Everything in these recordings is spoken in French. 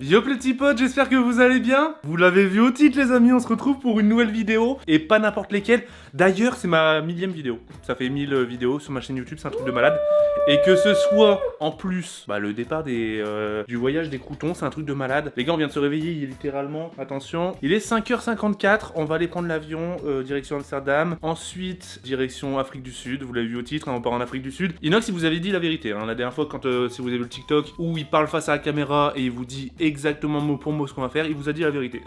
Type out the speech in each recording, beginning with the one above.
Yo les petits potes, j'espère que vous allez bien. Vous l'avez vu au titre les amis, on se retrouve pour une nouvelle vidéo et pas n'importe lesquelles. D'ailleurs c'est ma 1000e vidéo, ça fait 1000 vidéos sur ma chaîne YouTube, c'est un truc de malade. Et que ce soit en plus le départ du voyage des croutons, c'est un truc de malade. Les gars on vient de se réveiller, il est littéralement, attention, il est 5h54, on va aller prendre l'avion direction Amsterdam. Ensuite direction Afrique du Sud, vous l'avez vu au titre, on part en Afrique du Sud. Inox il vous avait dit la vérité, hein, la dernière fois quand si vous avez vu le TikTok où il parle face à la caméra et il vous dit exactement mot pour mot ce qu'on va faire, il vous a dit la vérité.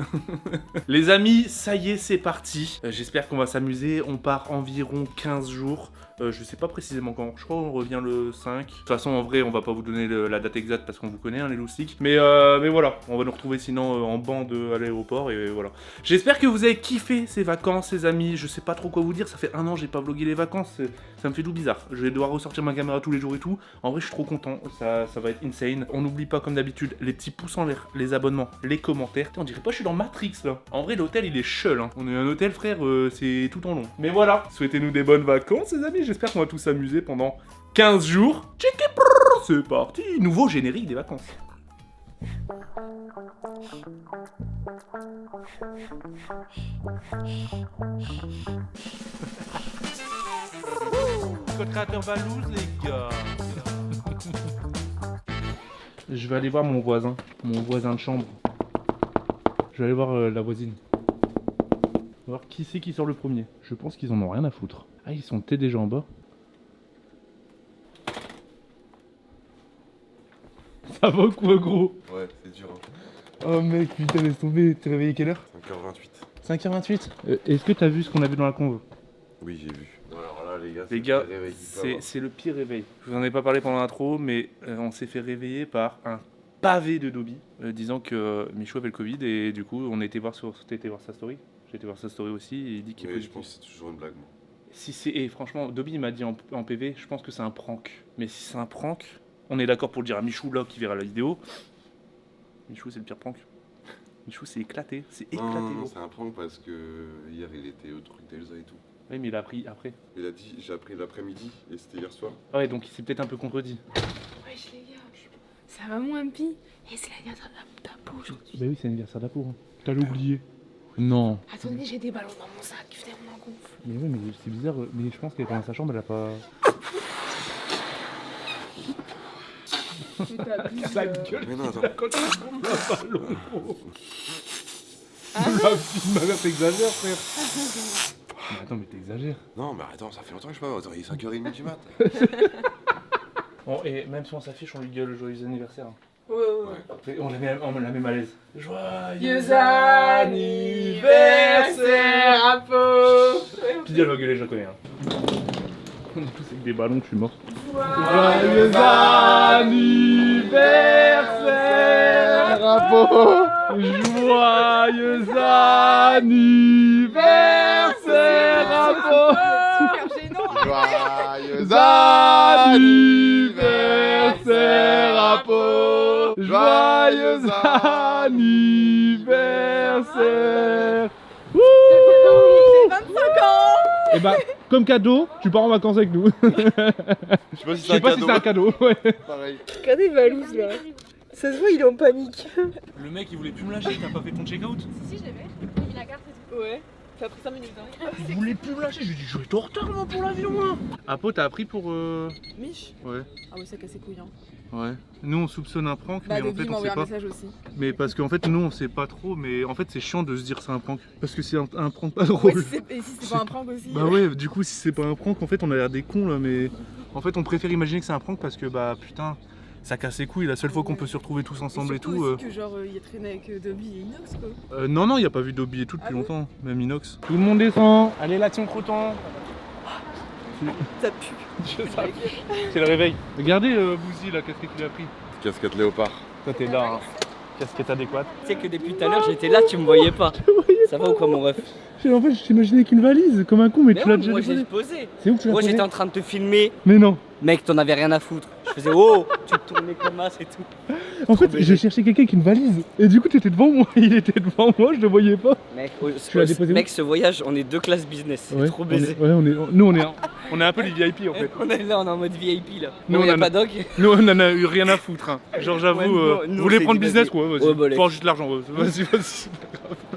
Les amis, ça y est, c'est parti. J'espère qu'on va s'amuser. On part environ 15 jours. Je sais pas précisément quand. Je crois qu'on revient le 5. De toute façon, en vrai, on va pas vous donner la date exacte parce qu'on vous connaît, hein, les loustiques. Mais voilà, on va nous retrouver sinon en bande à l'aéroport et voilà. J'espère que vous avez kiffé ces vacances, les amis. Je sais pas trop quoi vous dire. Ça fait un an, j'ai pas vlogué les vacances. Ça me fait tout bizarre. Je vais devoir ressortir ma caméra tous les jours et tout. En vrai, je suis trop content. Ça va être insane. On n'oublie pas, comme d'habitude, les petits pouces en l'air, les abonnements, les commentaires. On dirait pas que je suis dans Matrix là. En vrai, l'hôtel il est chul. Hein. On est un hôtel, frère, c'est tout en long. Mais voilà, souhaitez-nous des bonnes vacances, les amis. J'espère qu'on va tous s'amuser pendant 15 jours. C'est parti. Nouveau générique des vacances. Code créateur Valouz, les gars. Je vais aller voir mon voisin de chambre. Je vais aller voir la voisine. On va voir qui c'est qui sort le premier. Je pense qu'ils en ont rien à foutre. Ah, ils sont peut-être déjà en bas. Ça va quoi, gros? Ouais, c'est dur. Hein. Oh mec, putain, laisse tomber. T'es réveillé quelle heure? 5h28. 5h28. Est-ce que t'as vu ce qu'on a vu dans la conve? Oui, j'ai vu. Alors là, les gars, c'est le pire réveil. Je vous en ai pas parlé pendant l'intro, mais on s'est fait réveiller par un pavé de Dobby, disant que Michou avait le Covid et du coup, on a été voir sa story. J'ai été voir sa story aussi et il dit qu'il est positif. Je pense que c'est toujours une blague, moi. Si c'est... Et franchement, Dobby m'a dit en PV, je pense que c'est un prank. Mais si c'est un prank, on est d'accord pour le dire à Michou là qui verra la vidéo. Michou, c'est le pire prank. Michou, c'est éclaté. C'est éclaté. Non, c'est un prank parce que hier il était au truc d'Elsa et tout. Oui, mais il a appris après. Il a dit, j'ai appris l'après-midi et c'était hier soir. Ah ouais, donc il s'est peut-être un peu contredit. Wesh les gars, ça va moins pis. Et c'est l'anniversaire d'Apo aujourd'hui. Bah oui, c'est l'anniversaire d'Apo. Hein. T'as oublié. Non. Attendez, j'ai des ballons dans mon sac, venez, on en gonfle. Mais ouais, mais c'est bizarre. Mais je pense qu'elle est dans sa chambre, elle a pas... Ta gueule. Mais non, attends. Quand tu tombes le ballon, gros. Ma mère, t'exagères, frère. Mais attends, mais t'exagères. Non, mais attends, ça fait longtemps que je sais pas. Attends, il est 5h30 du mat. Bon, et même si on s'affiche, on lui gueule joyeux anniversaire. Ouais. On la met à l'aise. Joyeux anniversaire, Apo. Puis elle va gueuler, je la connais. Hein. On est tous avec des ballons, je suis mort. Joyeux anniversaire, Apo. Joyeux anniversaire, Apo. Super gênant. Joyeux anniversaire, Apo. Joyeux anniversaire. J'ai 25 ans. Et bah, comme cadeau, tu pars en vacances avec nous. Je sais pas si c'est un cadeau. Ouais. Pareil. Regardez Valouz là. Ça se voit, il est en panique. Le mec, il voulait plus me lâcher, t'as pas fait ton check-out? Si, je l'avais. Il a la carte et tout. Ouais. Ça a pris 5 minutes. Hein. Il voulait plus me lâcher, je lui ai dit, je vais être en retard moi pour l'avion. Hein. Apo, t'as appris pour. Mich. Ouais. Ah ouais, ça casse ses couilles. Hein. Ouais. Nous, on soupçonne un prank, Bah, mais en fait, on sait un pas. message aussi. Mais parce qu'en fait, nous, on sait pas trop, mais en fait, c'est chiant de se dire c'est un prank. Parce que c'est un prank pas drôle. Ouais, et si c'est pas un prank aussi. Bah ouais, du coup, si c'est pas un prank, en fait, on a l'air des cons là, mais en fait, on préfère imaginer que c'est un prank parce que bah putain, ça casse les couilles. La seule fois qu'on peut se retrouver tous ensemble et tout. Aussi que genre il a traîné avec Dobby et Inox quoi. Non, il y a pas vu Dobby et tout depuis longtemps, même Inox. Tout le monde descend. Allez, la team Croton. Ça pue. C'est le réveil. Regardez Bouzy la casquette qu'il a pris. Casquette léopard. Toi t'es là, hein. Casquette adéquate. Tu sais que depuis tout à l'heure j'étais là, tu me voyais pas. Ça va ou quoi mon ref? En fait, je t'imaginais qu'une valise, comme un con, mais tu l'as déjà moi j'ai déposé. posé. C'est où que tu l'as Moi posé? j'étais en train de te filmer. Mais non. Mec, t'en avais rien à foutre. Je faisais oh, tu te tournais comme as et tout. En fait, j'ai cherché quelqu'un avec une valise. Et du coup, t'étais devant moi. Il était devant moi, je le voyais pas. Mec, Tu l'as déposé où? mec, ce voyage, on est 2 classes business. C'est trop baisé. Nous on est un peu les VIP en fait. On est là, on est en mode VIP là. Nous, Bon, on y a en pas a- dog. Nous on en a eu rien à foutre. Hein. Genre j'avoue, Ouais, nous, vous voulez c'est prendre dit, business vas-y. quoi, vas-y. Ouais, bah, allez. Faut juste l'argent, vas-y.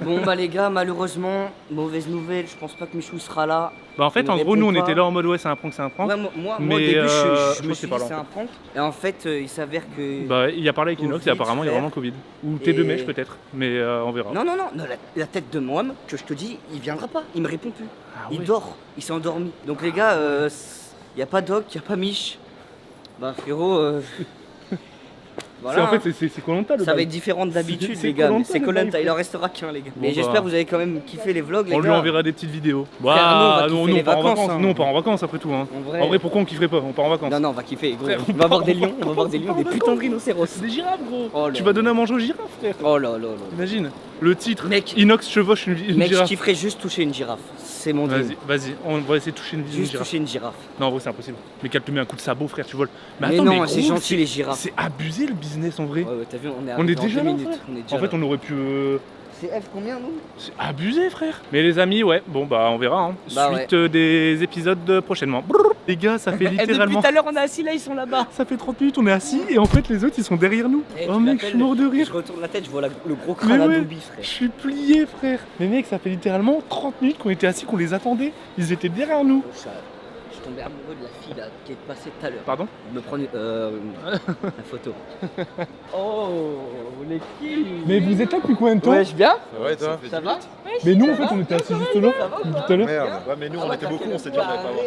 Bon bah les gars, malheureusement, mauvaise nouvelle, je pense pas que Michou sera là. Bah en fait Il en me gros nous on répond pas. était là en mode ouais c'est un prank. Ouais, moi Mais, au début, je je me pense suis que dit c'est c'est pas un prank. Et en fait, il s'avère que... Bah il a parlé avec Inox et Covid, apparemment il y a frère. vraiment Covid. Ou Et- T2 mèches peut-être, mais on verra. Non, la tête de Mohamed, que je te dis, il viendra pas, il me répond plus. Ah Il ouais. dort, il s'est endormi. Donc les gars, y a pas Doc, y a pas Mich. Bah frérot, voilà. En fait c'est Koh-Lanta le ça va bail. être différent d'habitude C'est les gars, mais Koh-Lanta, c'est le Koh-Lanta, bail, il en frère. restera qu'un les gars. Bon, Mais bah. j'espère que vous avez quand même kiffé les vlogs les On gars. lui enverra des petites vidéos. Frère, nous, on va Bah, kiffer nous les on part en vacances, vacances. hein. Nous on part en vacances après tout. Hein. En vrai pourquoi on kifferait pas? On part en vacances. Non, on va kiffer gros. Frère, on va voir des lions, on va voir des lions, des putains de rhinocéros. Des girafes gros. Oh là Tu là. vas donner à manger aux girafes frère. Oh là là là. Imagine. Le titre, Mec. Inox chevauche une Mec, je girafe. kifferais juste toucher une girafe. C'est mon dream. Vas-y, on va essayer de toucher une Juste girafe. toucher une girafe. Non, en vrai, c'est impossible. Mais qu'elle te met un coup de sabot, frère, tu voles. Mais attends, non, gros, c'est gentil les girafes. C'est abusé le business en vrai. Ouais, t'as vu, on est On arrivé est en déjà 2 là, minutes. frère. On est déjà En fait, là. on aurait pu. C'est F combien nous? C'est abusé, frère. Mais les amis, ouais, bon, bah, on verra. Hein. Bah, Suite des épisodes prochainement. Brrr. Les gars, ça fait Et depuis littéralement. tout à l'heure, on est assis là, ils sont là-bas. Ça fait 30 minutes, on est assis et en fait, les autres, ils sont derrière nous. Eh, Oh tu mec, je l'appelles, suis mort de Je rire. retourne la tête, je vois le gros Mais crâne à ouais, Dobby, je frère. suis plié, frère. Mais mec, ça fait littéralement 30 minutes qu'on était assis, qu'on les attendait. Ils étaient derrière nous. Je suis tombé amoureux de la fille là qui est passée tout à l'heure. Pardon? Me prendre la photo. Oh, les filles. Mais vous êtes là depuis combien de temps? Ouais, je bien. Ouais, toi Ça va? Mais nous, en fait, on était assis juste là, tout à l'heure. Merde. Ouais, mais nous on était beaucoup, on s'est dit on allait pas voir.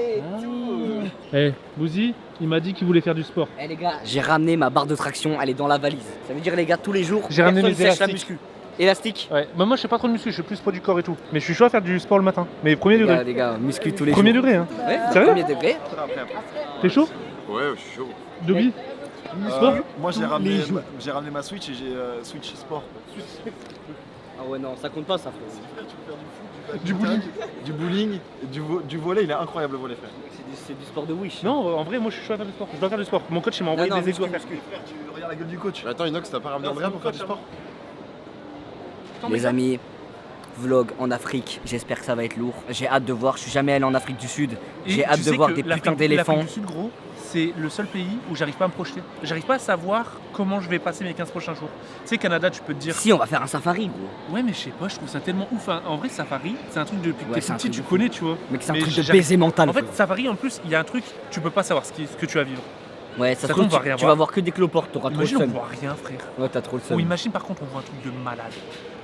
Eh, Bouzy, il m'a dit qu'il voulait faire du sport. Eh les gars, j'ai ramené ma barre de traction, elle est dans la valise. Ça veut dire les gars, tous les jours, J'ai ramené personne mes sèche la élastiques. muscu. Élastique. Ouais, bah moi je fais pas trop de muscu, je suis plus poids du corps et tout. Mais je suis chaud à faire du sport le matin. Mais premier degré. Les gars, muscu tous les Premier jours. degré, hein. Ouais, Sérieux premier degré. T'es chaud? Ouais, je suis chaud. Dobby? Sport? Moi j'ai ramené ma Switch et j'ai Switch Sport. Ah ouais, non, ça compte pas ça, frère. Du bowling? Du bowling, et du volley, il est incroyable le volley frère. C'est du sport de Wish. Non, en vrai, moi je suis chaud à faire du sport. Je dois faire du sport. Mon coach il m'a envoyé Non, des exos à faire. Frère, tu regardes la gueule du coach. Mais attends, Inox, t'as pas ramené Andrea pour faire du sport? Les amis, vlog en Afrique, j'espère que ça va être lourd. J'ai hâte de voir, je suis jamais allé en Afrique du Sud. J'ai hâte de voir des putains d'éléphants. L'Afrique du Sud, gros, c'est le seul pays où j'arrive pas à me projeter. J'arrive pas à savoir comment je vais passer mes 15 prochains jours. Tu sais, Canada, tu peux te dire. Si, on va faire un safari, gros. Ouais, mais je sais pas, je trouve ça tellement ouf. Hein. En vrai, Safari, c'est un truc depuis que Ouais, t'es c'est un petit, truc tu de fou. connais, tu vois. Mec, c'est un Mais truc de j'arrive- baiser mental. En fait, frère. Safari, en plus, il y a un truc, tu peux pas savoir ce que tu vas vivre. Ouais, ça ça se trouve, tombe, on va rien tu voir. vas voir que des cloportes, t'auras trop le Imagine, on seum. voit rien, frère. Ouais, t'as trop le Ou seum. imagine, par contre, on voit un truc de malade.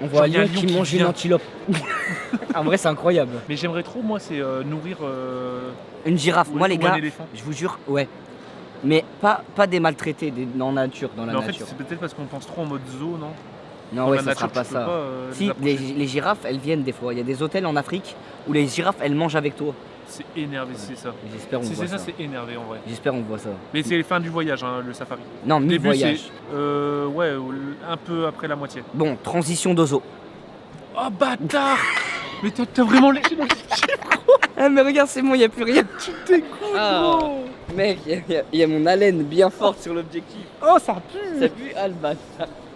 On voit un il y a un lion lion qui qui mange une vient. antilope. En vrai, c'est incroyable. Mais j'aimerais trop, moi, c'est nourrir. Une girafe, ou- moi les ou un gars, éléphant. je vous jure, ouais. Mais pas des maltraités, dans la nature, dans la Mais en fait, nature. c'est peut-être parce qu'on pense trop en mode zoo, non? Non, Dans ouais, la ça nature, sera pas tu peux ça. les Si, approcher. les girafes, elles viennent des fois. Il y a des hôtels en Afrique où les girafes, elles mangent avec toi. C'est énervé, c'est ça. J'espère on Si voit c'est ça, ça. c'est énervé en vrai. J'espère on voit ça. Mais c'est la fin du voyage, hein, le safari. Non, Au début, mi-voyage. c'est. Ouais, un peu après la moitié. Bon, transition d'ozo. Oh bâtard! Mais t'as vraiment léché l'objectif! Ah mais regarde, c'est bon, il n'y a plus rien. Tu t'écoutes, Ah. gros! Mec, il y a mon haleine bien forte sur l'objectif. Oh, ça pue! Ça pue Alban.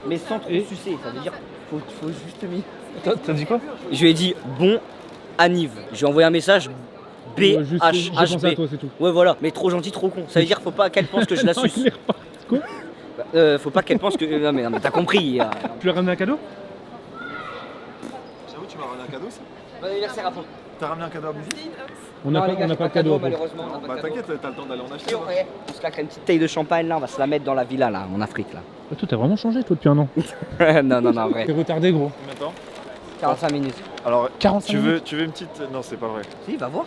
Mais sans trop Et sucer, ça veut dire faut juste mis. T'as dit quoi? Je lui ai dit bon Aniv. Je lui ai envoyé un message J'ai pensé à BHHB. toi, c'est tout. Ouais voilà, mais trop gentil, trop con. Ça veut dire faut pas qu'elle pense que je la Non, il suce. est reparti. Quoi? Faut pas qu'elle pense que. Non mais t'as compris. Tu lui as ramené un cadeau? J'avoue, tu m'as ramené un cadeau aussi. Bon anniversaire à toi. T'as ramené un cadeau à Bouzy? On n'a pas de cadeau. après. malheureusement. on n'a pas Bah de cadeau. t'inquiète, t'as le temps d'aller en acheter. Si, on se claque une petite taille de champagne là, on va se la mettre dans la villa là, en Afrique là. Toi, t'as vraiment changé, toi, depuis un an. non, en vrai. T'es retardé, gros. Maintenant 45 minutes. Alors, 45 tu veux une petite. Non, c'est pas vrai. Si, va voir.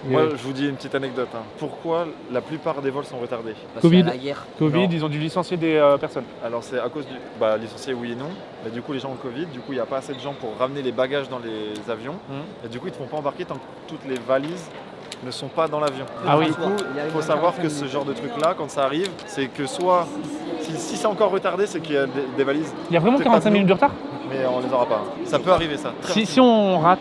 Moi, je vous dis une petite anecdote. Hein. Pourquoi la plupart des vols sont retardés? Parce Covid. qu'il y a la guerre. Covid, Non. ils ont dû licencier des personnes. Alors, c'est à cause du. Bah, licencié, oui et non. Mais du coup, les gens ont le Covid. Du coup, il n'y a pas assez de gens pour ramener les bagages dans les avions. Et du coup, ils ne te font pas embarquer tant que toutes les valises ne sont pas dans l'avion. Ah oui. Du coup, il faut savoir que ce genre de truc-là, quand ça arrive, c'est que soit. Si c'est encore retardé, c'est qu'il y a des valises, Il y a vraiment C'est pas 45 de minutes de retard? mais on les aura pas. Ça peut arriver, ça. Très Si on rate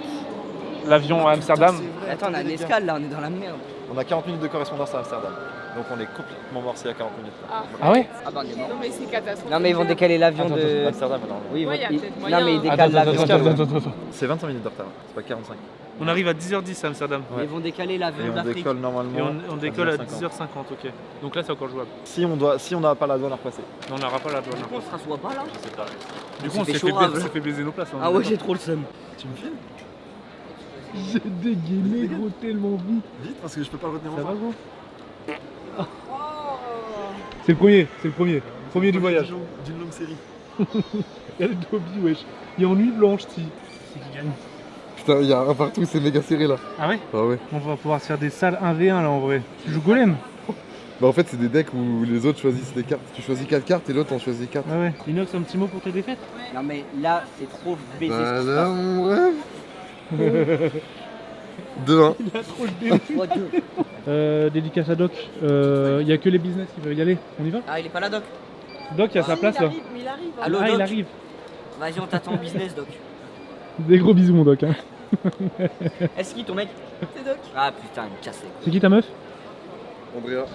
l'avion à Amsterdam, C'est vrai. Attends, on a une escale là, on est dans la merde. On a 40 minutes de correspondance à Amsterdam. Donc on est complètement mort s'il y a 40 minutes. Ah ouais? Ah bah on est mort. Non, mais c'est catastrophique. Non mais ils vont décaler l'avion Attends, de... Amsterdam alors. Oui, Ouais, y a peut-être moyen, Non mais ils hein. décalent l'avion. Attends. C'est 25 minutes de retard, c'est pas 45. On arrive à 10h10 à Amsterdam. Ouais. Ils vont décaler Et l'avion on d'Afrique. décolle Et normalement. on décolle à 10h50. 10h50, ok. Donc là c'est encore jouable. Si on n'a pas la douane à repasser. Non, on n'aura pas la douane. Du coup on se rassoit pas là. Je sais pas. Du coup On on s'est s'est fait fait, chaud, ça fait baiser nos places. hein. Ah ouais j'ai trop le seum. Tu me filmes? J'ai dégainé gros tellement vite. Vite parce que je peux pas le retenir Ça en va main. gros? C'est le premier. Premier du voyage. D'une longue série. Il y a le Dobby, wesh. Il est en nuit blanche, si. C'est qui gagne. Putain, il y a un partout, c'est méga serré là. Ah ouais? Ah ouais. On va pouvoir se faire des salles 1v1 là en vrai. Tu joues golem? Bah en fait, c'est des decks où les autres choisissent les cartes. Tu choisis 4 cartes et l'autre en choisit 4. Ah ouais. Inox, un petit mot pour tes défaites? Non mais là c'est trop baisé ce Bah qui se là, passe. mon rêve. 2-1. Il a trop le délire. Fois deux. Dédicace à Doc. Il y a que les business qui veulent y aller. On y va? Ah il est pas là Doc. Doc, il y a sa place là. Mais il arrive. hein. Allô, Ah, Doc. il arrive. Vas-y on t'attend au business Doc. Des gros bisous, mon Doc. Hein. Est-ce qu'il ton mec? C'est Doc. Ah putain il me casse les couilles. C'est qui ta meuf? Andrea.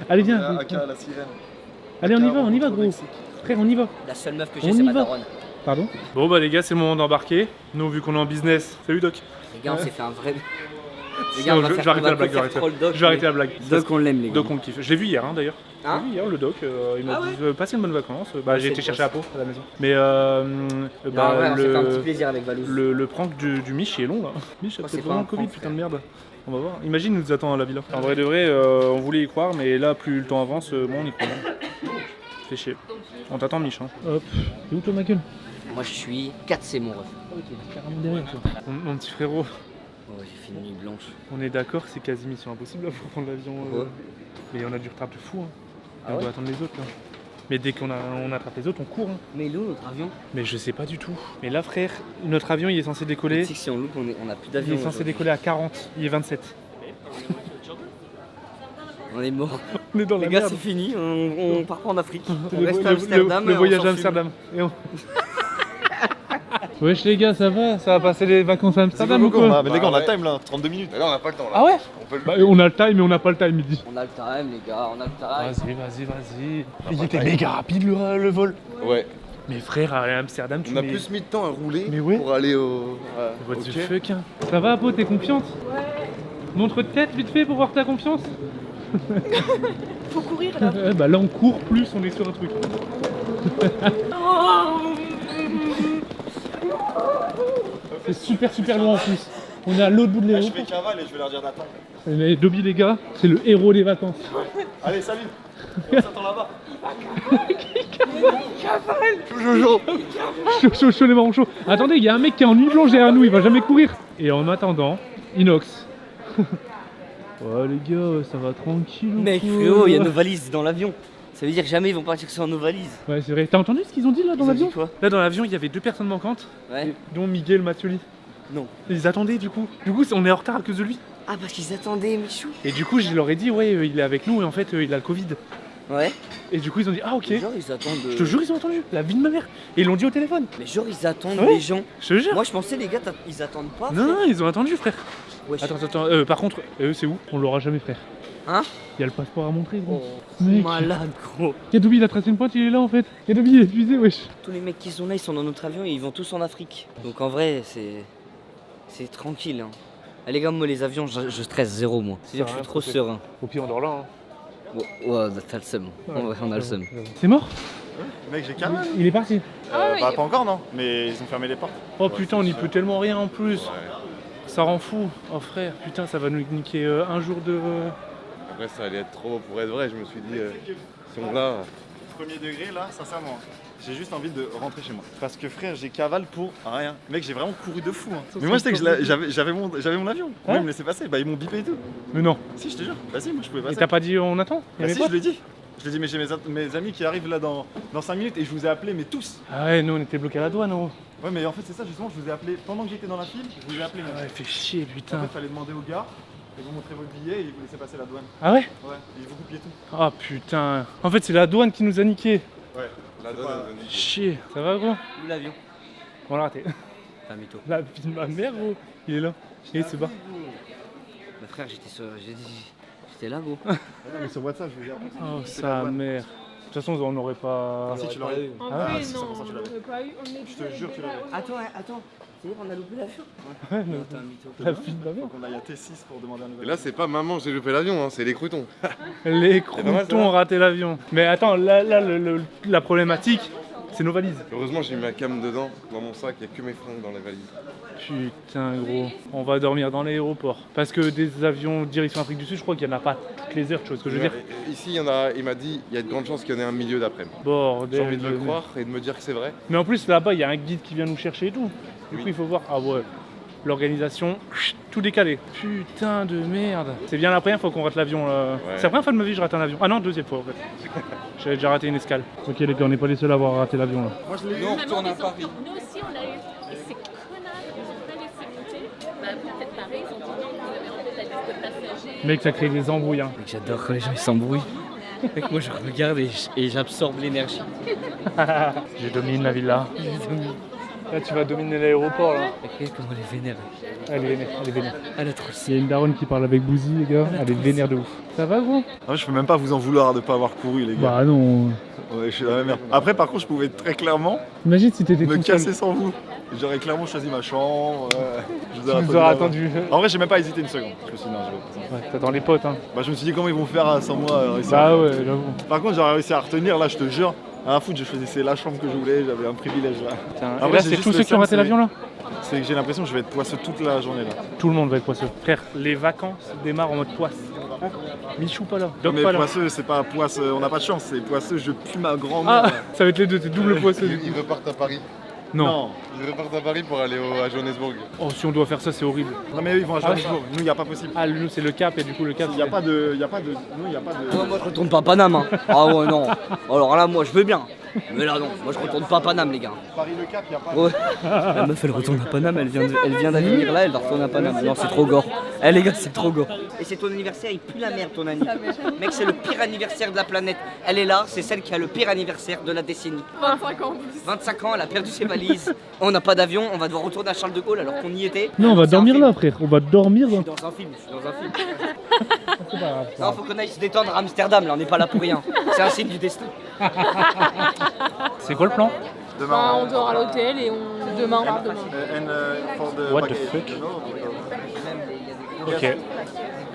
Allez, viens. Aka la sirène. Allez, on y va, gros. Frère, on y va. La seule meuf que On j'ai c'est y ma va. daronne. Pardon? Bon, bah, les gars, c'est le moment d'embarquer. Nous, vu qu'on est en business. Salut, Doc. Les gars on s'est fait un vrai... Les Non, on va je faire- vais arrêter on va la blague. faire troll Doc, Je vais arrêter mais- la blague. Doc on l'aime les gars. Doc, on le kiffe. Je l'ai vu hier, hein, d'ailleurs. Hein? J'ai vu hier, le Doc. Il m'a Ah dit passez une bonne vacances. Bah, j'ai c'est été le chercher la peau à la maison. Mais, Non, bah, ouais, on s'est fait un petit plaisir avec Valou. le prank du Mich est long là. Mich, Oh, c'est c'est pas vraiment un le Covid, prank, putain de merde. On va voir. Imagine, il nous attend à la villa. En vrai de vrai, on voulait y croire, mais là, plus le temps avance, moins on y croit. Fait chier. On t'attend, Mich. Hein. Hop. C'est où toi, ma gueule? Moi je suis 4 c'est mon ref. Carrément derrière toi. Mon petit frérot, Oh j'ai fait une nuit blanche. on est d'accord, c'est quasi mission impossible là, pour prendre l'avion. Ouais. Mais on a du retard de fou. Hein. Ah Et on ouais doit attendre les autres là. Mais dès qu'on attrape les autres, on court. Hein. Mais il est où notre avion? Mais je sais pas du tout. Mais là, frère, notre avion il est censé décoller. Tu sais que si on loupe on a plus Il d'avion. est censé décoller à 40. Il est 27. On est mort. On est dans Les la gars merde. c'est fini, on part pas en Afrique. On Le- reste le- à Amsterdam. le et on voyage à s'enfume. Amsterdam. Et on- Wesh les gars, ça va? Ça va passer les vacances à Amsterdam ou quoi? Mais les gars, on a time là, 32 minutes. Mais là, on n'a pas le temps là. Ah ouais? On peut le Bah, on a le time mais on n'a pas le time, il dit. On a le time les gars, on a le time. Vas-y. Il était méga rapide le vol. Ouais. Mais frère, à Amsterdam, tu On a mets... plus mis de temps à rouler Mais ouais. pour aller au. What the Ok. fuck, hein. Ça va, Apo, t'es confiante? Ouais. Montre de tête vite fait pour voir ta confiance. Faut courir là. Bah là on court plus, on est sur un truc. C'est super loin en plus. On est à l'autre bout de Je l'aéroport. fais cavale et je vais leur dire d'attendre. Mais Dobby les gars, c'est le héros des vacances. Allez, salut. On s'attend là-bas. Chaud les marrons chauds. Attendez, il y a un mec qui est en nuit blanche derrière nous, il va jamais courir. Et en attendant, Inox. Oh les gars, ça va tranquille. ou Mec quoi, frérot, il y a là nos valises dans l'avion. Ça veut dire que jamais ils vont partir sans nos valises. Ouais, c'est vrai. T'as entendu ce qu'ils ont dit là dans Ils ont l'avion? dit quoi? Là dans l'avion, il y avait 2 personnes manquantes, Ouais. dont Miguel Mathioli. Non. Ils attendaient du coup. Du coup, on est en retard à cause de lui. Ah parce qu'ils attendaient Michou. Et du coup, je leur ai dit, ouais, il est avec nous et en fait, il a le Covid. Ouais. Et du coup, ils ont dit, ah ok. Genre ils attendent. Je te jure, ils ont entendu. La vie de ma mère. Et ils l'ont dit au téléphone. Mais genre ils attendent Ouais. les gens. Je te jure. Moi je pensais les gars ils attendent pas. Non, non, ils ont attendu, frère. Wesh. Attends. Par contre, eux, c'est où? On l'aura jamais, frère. Hein? Il y a le passeport à montrer, gros. Oh, Mec. malade gros. Kadobi, il a tracé une pointe, il est là en fait. Kadobi, il est épuisé, wesh. Tous les mecs qui sont là ils sont dans notre avion et ils vont tous en Afrique. Donc en vrai c'est tranquille. Hein. Ah, les gars moi les avions je stresse zéro moi. C'est-à-dire que je suis trop serein. Au pire, on dort là. Ouais t'as le seum. Ouais, on a le seum. C'est mort? Mec, j'ai cavale. Il est parti. Ah ouais, Bah, il- pas encore, non. Mais ils ont fermé les portes. Oh putain, on y peut tellement rien en plus. Ouais. Ça rend fou. Oh frère, putain, ça va nous niquer un jour de. Après, ça allait être trop pour être vrai. Je me suis dit, si on l'a. Premier degré, là, sincèrement. J'ai juste envie de rentrer chez moi. Parce que frère, j'ai cavale pour rien. Mec, j'ai vraiment couru de fou. Hein. Mais moi, je sais que j'avais mon avion. Ouais. Ils me laissaient passer. Bah, ils m'ont bipé et tout. Mais non. Si, je te jure. Bah, si, moi, je pouvais Et passer. t'as pas dit on attend? Il y Bah, avait si, pas je l'ai dit. Je l'ai dit, mais j'ai mes amis qui arrivent là dans 5 minutes et je vous ai appelé, mais tous. Ah ouais, nous on était bloqués à la douane, oh. Ouais, mais en fait, c'est ça, justement, je vous ai appelé pendant que j'étais dans la file. Je vous ai appelé. Ouais, fait chier, En putain. fait, fallait demander au gars. Ils vous montraient votre billet et ils vous laissaient passer la douane. Ah ouais? Ouais, et ils vous coupiez tout. Ah putain. En fait, c'est la douane qui nous a niqué. Ouais. La donne, elle donne. Chier. Ça va, gros? Où l'avion? On l'a raté. T'es un mytho. La vie de ma mère, gros. Il est là. Et c'est bas. Mais frère, j'étais là, gros. Non, mais sur WhatsApp, je veux dire. Oh, sa mère. De toute façon, on n'aurait pas. Si tu l'aurais eu. En Ah, vrai, c'est non, 100% on tu l'as l'aurait pas eu. On est Je te jure, tu l'as eu. Attends. C'est-à-dire on a loupé l'avion? Ouais, mais- T'es un mytho. La vie de ma mère. Faut qu'on aille à T6 pour demander un Et nouvel. là, c'est pas maman, j'ai loupé l'avion, hein, c'est les croutons. Les pas mal, ça croutons ont raté l'avion. Mais attends, là la problématique, c'est nos valises. Heureusement, j'ai mis ma cam dedans, dans mon sac, il n'y a que mes fringues dans les valises. Putain, gros. On va dormir dans l'aéroport. Parce que des avions direction Afrique du Sud, je crois qu'il n'y en a pas toutes les heures, tu vois ce que je veux dire. Ici, il y en a, il m'a dit, il y a de grandes chances qu'il y en ait un milieu d'après-midi. Bordel. J'ai envie de le croire et de me dire que c'est vrai. Mais en plus, là-bas, il y a un guide qui vient nous chercher et tout. Du coup, Oui. il faut voir. Ah ouais. L'organisation, tout décalé. Putain de merde. C'est bien la première fois qu'on rate l'avion. Là. C'est la première fois de ma vie que je rate un avion. Ah non, deuxième fois en fait. J'avais déjà raté une escale. Ok les gars, on n'est pas les seuls à avoir raté l'avion là. Nous, on retourne à Paris. Nous aussi, on l'a eu. Et ces connards, ils ont pas laissé monter. Bah, peut-être pareil, ils ont dit non, vous avez enlevé la liste de passagers. Mec, ça crée des embrouilles. Hein. Mec, j'adore quand les gens ils s'embrouillent. Mec, moi je regarde et j'absorbe l'énergie. Je domine la villa. Là, tu vas dominer l'aéroport là. Mec, comment elle est vénère. Elle est vénère, elle est vénère. Elle est trop Il y a une daronne qui parle avec Bouzy, les gars. Elle est vénère de ouf. Ça va, gros? Ah, je peux même pas vous en vouloir de pas avoir couru, les gars. Bah non. Ouais, je suis dans la merde. Après, par contre, je pouvais très clairement Imagine si t'étais me tout seul. casser sans vous. J'aurais clairement choisi ma chambre. Je Tu nous aurais attendu. En vrai, j'ai même pas hésité une seconde. Je me suis dit, non, je vais. Ouais, t'attends les potes, hein. Bah, je me suis dit, comment ils vont faire sans moi réussir Bah ouais, j'avoue. Par contre, j'aurais réussi à retenir, là, je te jure. À la foot, je choisissais la chambre que je voulais, j'avais un privilège là. Putain. En Et vrai, là, j'ai c'est juste tous le ceux qui ont seum, raté l'avion là? C'est que j'ai l'impression que je vais être poisseux toute la journée là. Tout le monde va être poisseux. Frère, les vacances démarrent en mode poisse. Michou pas là. Doc Mais pas là. poisseux, c'est pas poisseux, on n'a pas de chance, c'est poisseux, je pue ma Ah, grand-mère. ça va être les deux, t'es double poisseux du coup. Ils repartent à Paris. Non. Ils repartent à Paris pour aller à Johannesburg. Oh, si on doit faire ça, c'est horrible. Non mais eux, ils vont à Ah, Johannesburg, nous, il n'y a pas possible. Ah, nous, c'est le cap et du coup, le cap. Il n'y a pas de. Nous, il n'y a pas de. Moi je retourne pas à Paname. Hein. Ah ouais, non. Alors là, moi je veux bien. Mais là, non. Moi je retourne pas à Paname, les gars. Paris le Cap, il n'y a pas Ouais. La meuf elle retourne à Paname, elle vient d'arriver là, elle va retourner à Paname. Non, c'est trop gore. Eh les gars, c'est trop gore. Et c'est ton anniversaire, il pue la merde ton anniversaire. Mec, c'est le pire anniversaire de la planète. Elle est là, c'est celle qui a le pire anniversaire de la décennie. 25 ans en plus. 25 ans, elle a perdu ses valises. On n'a pas d'avion, on va devoir retourner à Charles de Gaulle alors qu'on y était. Non, on va C'est un dormir film. là, frère. On va dormir. Je suis dans un film, je suis dans un film. C'est pas grave. Non, faut qu'on aille se détendre à Amsterdam, là, on n'est pas là pour rien. C'est un signe du destin. C'est quoi le plan? Demain. Enfin, on dort à l'hôtel et on demain on part demain. For the What the baggage, fuck? you know, Ok.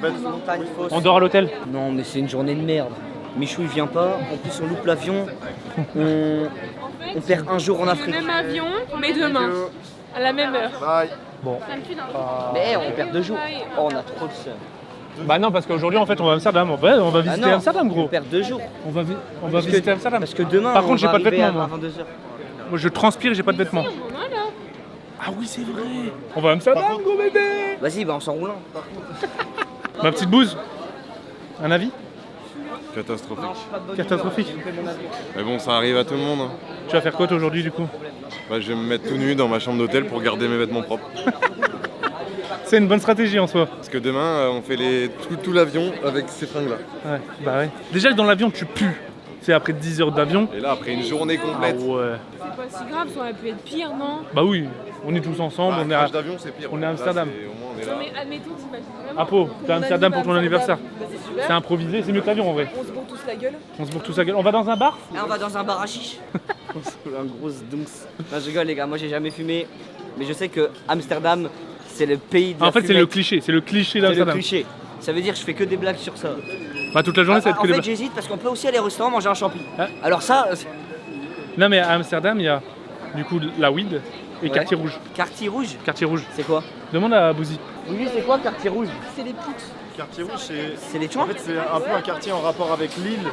but- Montagne fausse. On dort à l'hôtel? Non, mais c'est une journée de merde. Michou il vient pas, en plus on loupe l'avion. On perd un jour en Le Afrique. même avion, mais demain, à la même heure. Bye. Ça me tue d'un Mais on perd 2 jours. Oh, on a trop de seum. Bah non, parce qu'aujourd'hui, en fait, on va à Amsterdam. Ouais, on va Ah visiter non, Amsterdam, on gros. perd 2 jours. On va Parce que- visiter Amsterdam. Parce que demain, Par contre, on j'ai va pas de arriver vêtements, à moi. 22h. Moi, je transpire et j'ai pas de vêtements. On en a là. Ah oui, c'est vrai. On va à Amsterdam, gros bébé. Vas-y, bah on s'enroule un. Ma petite bouse. Un avis? Catastrophique. Catastrophique. Mais bon, ça arrive à tout le monde. Hein. Tu vas faire quoi toi, aujourd'hui, du coup? Bah, je vais me mettre tout nu dans ma chambre d'hôtel pour garder mes vêtements propres. C'est une bonne stratégie en soi. Parce que demain, on fait tout l'avion avec ces fringues-là. Ouais, bah ouais. Déjà, dans l'avion, tu pues. C'est après 10 heures d'avion. Et là, après une journée Ah complète, ouais. C'est pas si grave, ça aurait pu être pire, non? Bah oui, on est tous ensemble, bah, on est à... crash d'avion, c'est pire. on est à Là, Amsterdam. c'est- Au moins, on est Non là. mais admettons, t'imagines vraiment. Apo, t'es à Amsterdam pour ton anniversaire. Bah, c'est super. C'est improvisé, c'est mieux que l'avion en vrai. On se bourre tous la gueule. On se bourre tous la gueule. On va dans un bar? Là, on va dans un bar à chiche. On se fout un gros dunks. Non, je rigole, les gars, moi j'ai jamais fumé. Mais je sais que Amsterdam, c'est le pays de la En fait, c'est fumette. le cliché, c'est le cliché C'est le d'Amsterdam. cliché. Ça veut dire que je fais que des blagues sur ça. Bah toute la journée, ça va être En que des fait, blagues. j'hésite parce qu'on peut aussi aller au restaurant manger un champi. Ah. Alors ça, Non mais à Amsterdam, il y a du coup la weed et Ouais. quartier rouge. quartier rouge, Quartier rouge. c'est quoi? Demande à Bouzy. Oui, c'est quoi quartier rouge? C'est les putes. Quartier rouge, c'est. C'est les En chouins. fait, c'est un peu un quartier en rapport avec l'île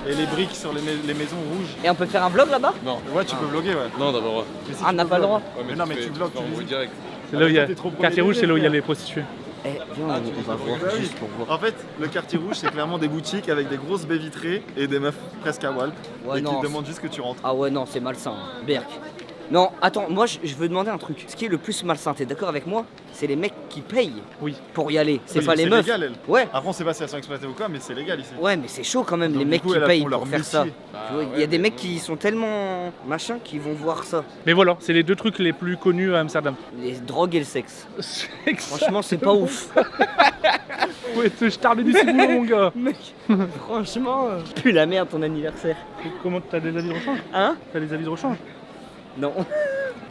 et les briques sur les maisons rouges. Et on peut faire un vlog là-bas? Non, Ouais, tu peux vlogger, ouais. non, d'abord. Mais si Ah, on tu n'a peux pas le droit. Ouais, Mais non, mais tu vlogs, fais en tu roue visites. direct. C'est là où il y a... T'es trop Quartier rouge, c'est là où il y a frère. les prostituées. Eh, viens, on va voir Ouais, juste oui. pour voir. En fait, le quartier rouge, c'est clairement des boutiques avec des grosses baies vitrées et des meufs presque à Walt Ouais, et qui non. te demandent juste que tu rentres. Ah ouais, non, c'est malsain. Berk. Non, attends, moi je veux demander un truc. Ce qui est le plus malsain, t'es d'accord avec moi? C'est les mecs qui payent Oui. pour y aller. C'est Oui, pas les meufs. légal, elle. Ouais. Après, on sait pas si elles sont exploitées ou quoi, mais c'est légal ici. Ouais, mais c'est chaud quand même, Donc, les du mecs coup, qui elles payent font leur pour faire ça. métier. Tu vois, il y a des mecs qui sont tellement machin qui vont voir ça. Mais voilà, c'est les deux trucs les plus connus à Amsterdam. Les drogues et le sexe. Franchement, c'est pas ouf. Ouais, je t'arde du ciboulon, mon gars. Mec, franchement, pue la merde ton anniversaire. Comment t'as des avis de rechange? Hein? T'as des avis de rechange? Non.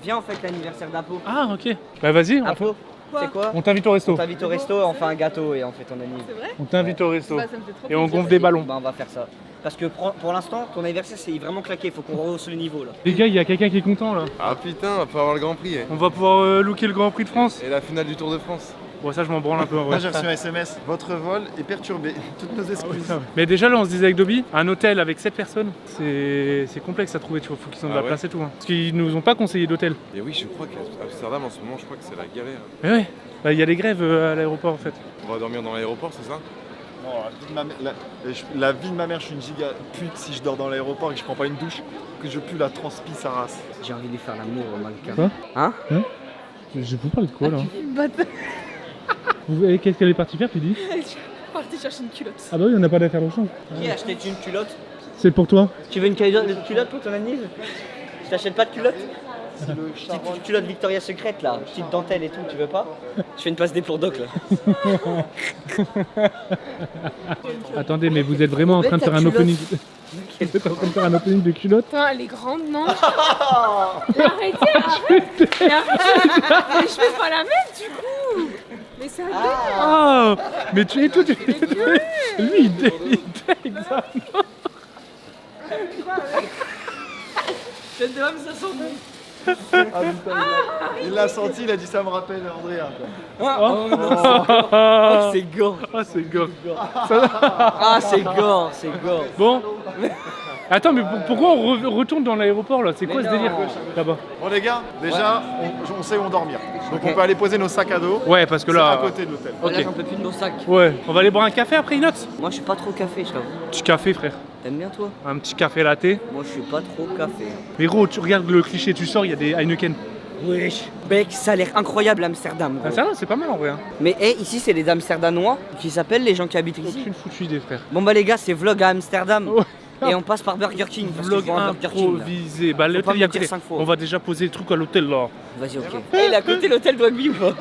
Viens, on fête l'anniversaire d'Apo. Ah, ok. Bah vas-y, Apo, c'est quoi? on t'invite au On resto. t'invite au resto, on fait un gâteau et on fait ton anniversaire. C'est vrai? On t'invite au resto. Bah, ça me fait trop Et on plaisir. gonfle des ballons. Bah, on va faire ça. Parce que pour l'instant, ton anniversaire c'est vraiment claqué, faut qu'on rehausse le niveau là. Les gars, il y a quelqu'un qui est content là. Ah putain, on va pouvoir avoir le Grand Prix. On va pouvoir looker le Grand Prix de France. Et la finale du Tour de France. Bon, ça, je m'en branle un peu en Moi, vrai. j'ai reçu un SMS. Votre vol est perturbé. Toutes nos excuses. Mais déjà là on se disait avec Dobby, un hôtel avec 7 personnes, c'est complexe à trouver, tu vois, faut qu'ils ont de Ah la ouais. place et tout. Hein. Parce qu'ils nous ont pas conseillé d'hôtel. Et oui, je crois qu'à Amsterdam en ce moment, je crois que c'est la galère. Mais ouais, bah, il y a des grèves à l'aéroport en fait. On va dormir dans l'aéroport, c'est ça? Non, la vie de ma mère, je suis une giga pute si je dors dans l'aéroport et que je prends pas une douche, que je pue la transpi sa race. J'ai envie de lui faire l'amour au mannequin. Quoi? Hein? Je vous parle de quoi là? Bâtard. Qu'est-ce qu'elle est partie faire, tu dis? Je suis partie chercher une culotte. Ah bah oui, on n'a pas d'affaire au change. Qui a acheté une culotte? C'est pour toi. Tu veux une culotte pour ton anniversaire? Je t'achète pas de culotte? Petite culotte Victoria's Secret là, petite dentelle et tout, tu veux pas? Je fais une passe des pour Doc là. Attendez, mais vous êtes vraiment en train de faire un opening. Vous êtes en train de faire un opening de culotte? Putain, elle est grande, non? Mais arrêtez, arrête! Mais arrête! Mais je vais pas la mettre du coup! Mais ça Ah, mais tu es tout. Lui, il dé- ça. Je te demande ça sent bon. Il l'a senti, il a dit ça me rappelle Andrea. Oh, c'est gore. Ah, c'est gore. Ah, c'est gore, c'est gore. Bon. Attends, mais pourquoi on retourne dans l'aéroport là? C'est quoi Mais ce délire non. là-bas? Bon les gars, déjà, on sait où on dormir. Donc Ok. on peut aller poser nos sacs à dos. Ouais, parce que C'est à là. côté de l'hôtel. Ok. Là, j'en peux plus de nos sacs. Ouais, on va aller boire un café après Inox? Moi, je suis pas trop café, je t'avoue. Petit café, frère. T'aimes bien toi? Un petit café latte. Moi, je suis pas trop café. Mais gros, tu regardes le cliché, tu sors, il y a des Heineken. Wesh. Mec, ça a l'air incroyable Amsterdam. Gros. Ah, ça va, c'est pas mal en vrai. Hein. Mais hey, ici, c'est les Amsterdanois qui s'appellent les gens qui habitent ici. Aucune foutue idée, frère. Bon bah les gars, c'est vlog à Amsterdam. Ouais. Et on passe par Burger King. Parce que Vlog je veux un Burger King, là. improvisé. Bah, pas l'hôtel, me il y a le dire côté. 5 fois. On va déjà poser les trucs à l'hôtel là. Vas-y, ok. Il est à côté l'hôtel Dogby ou pas?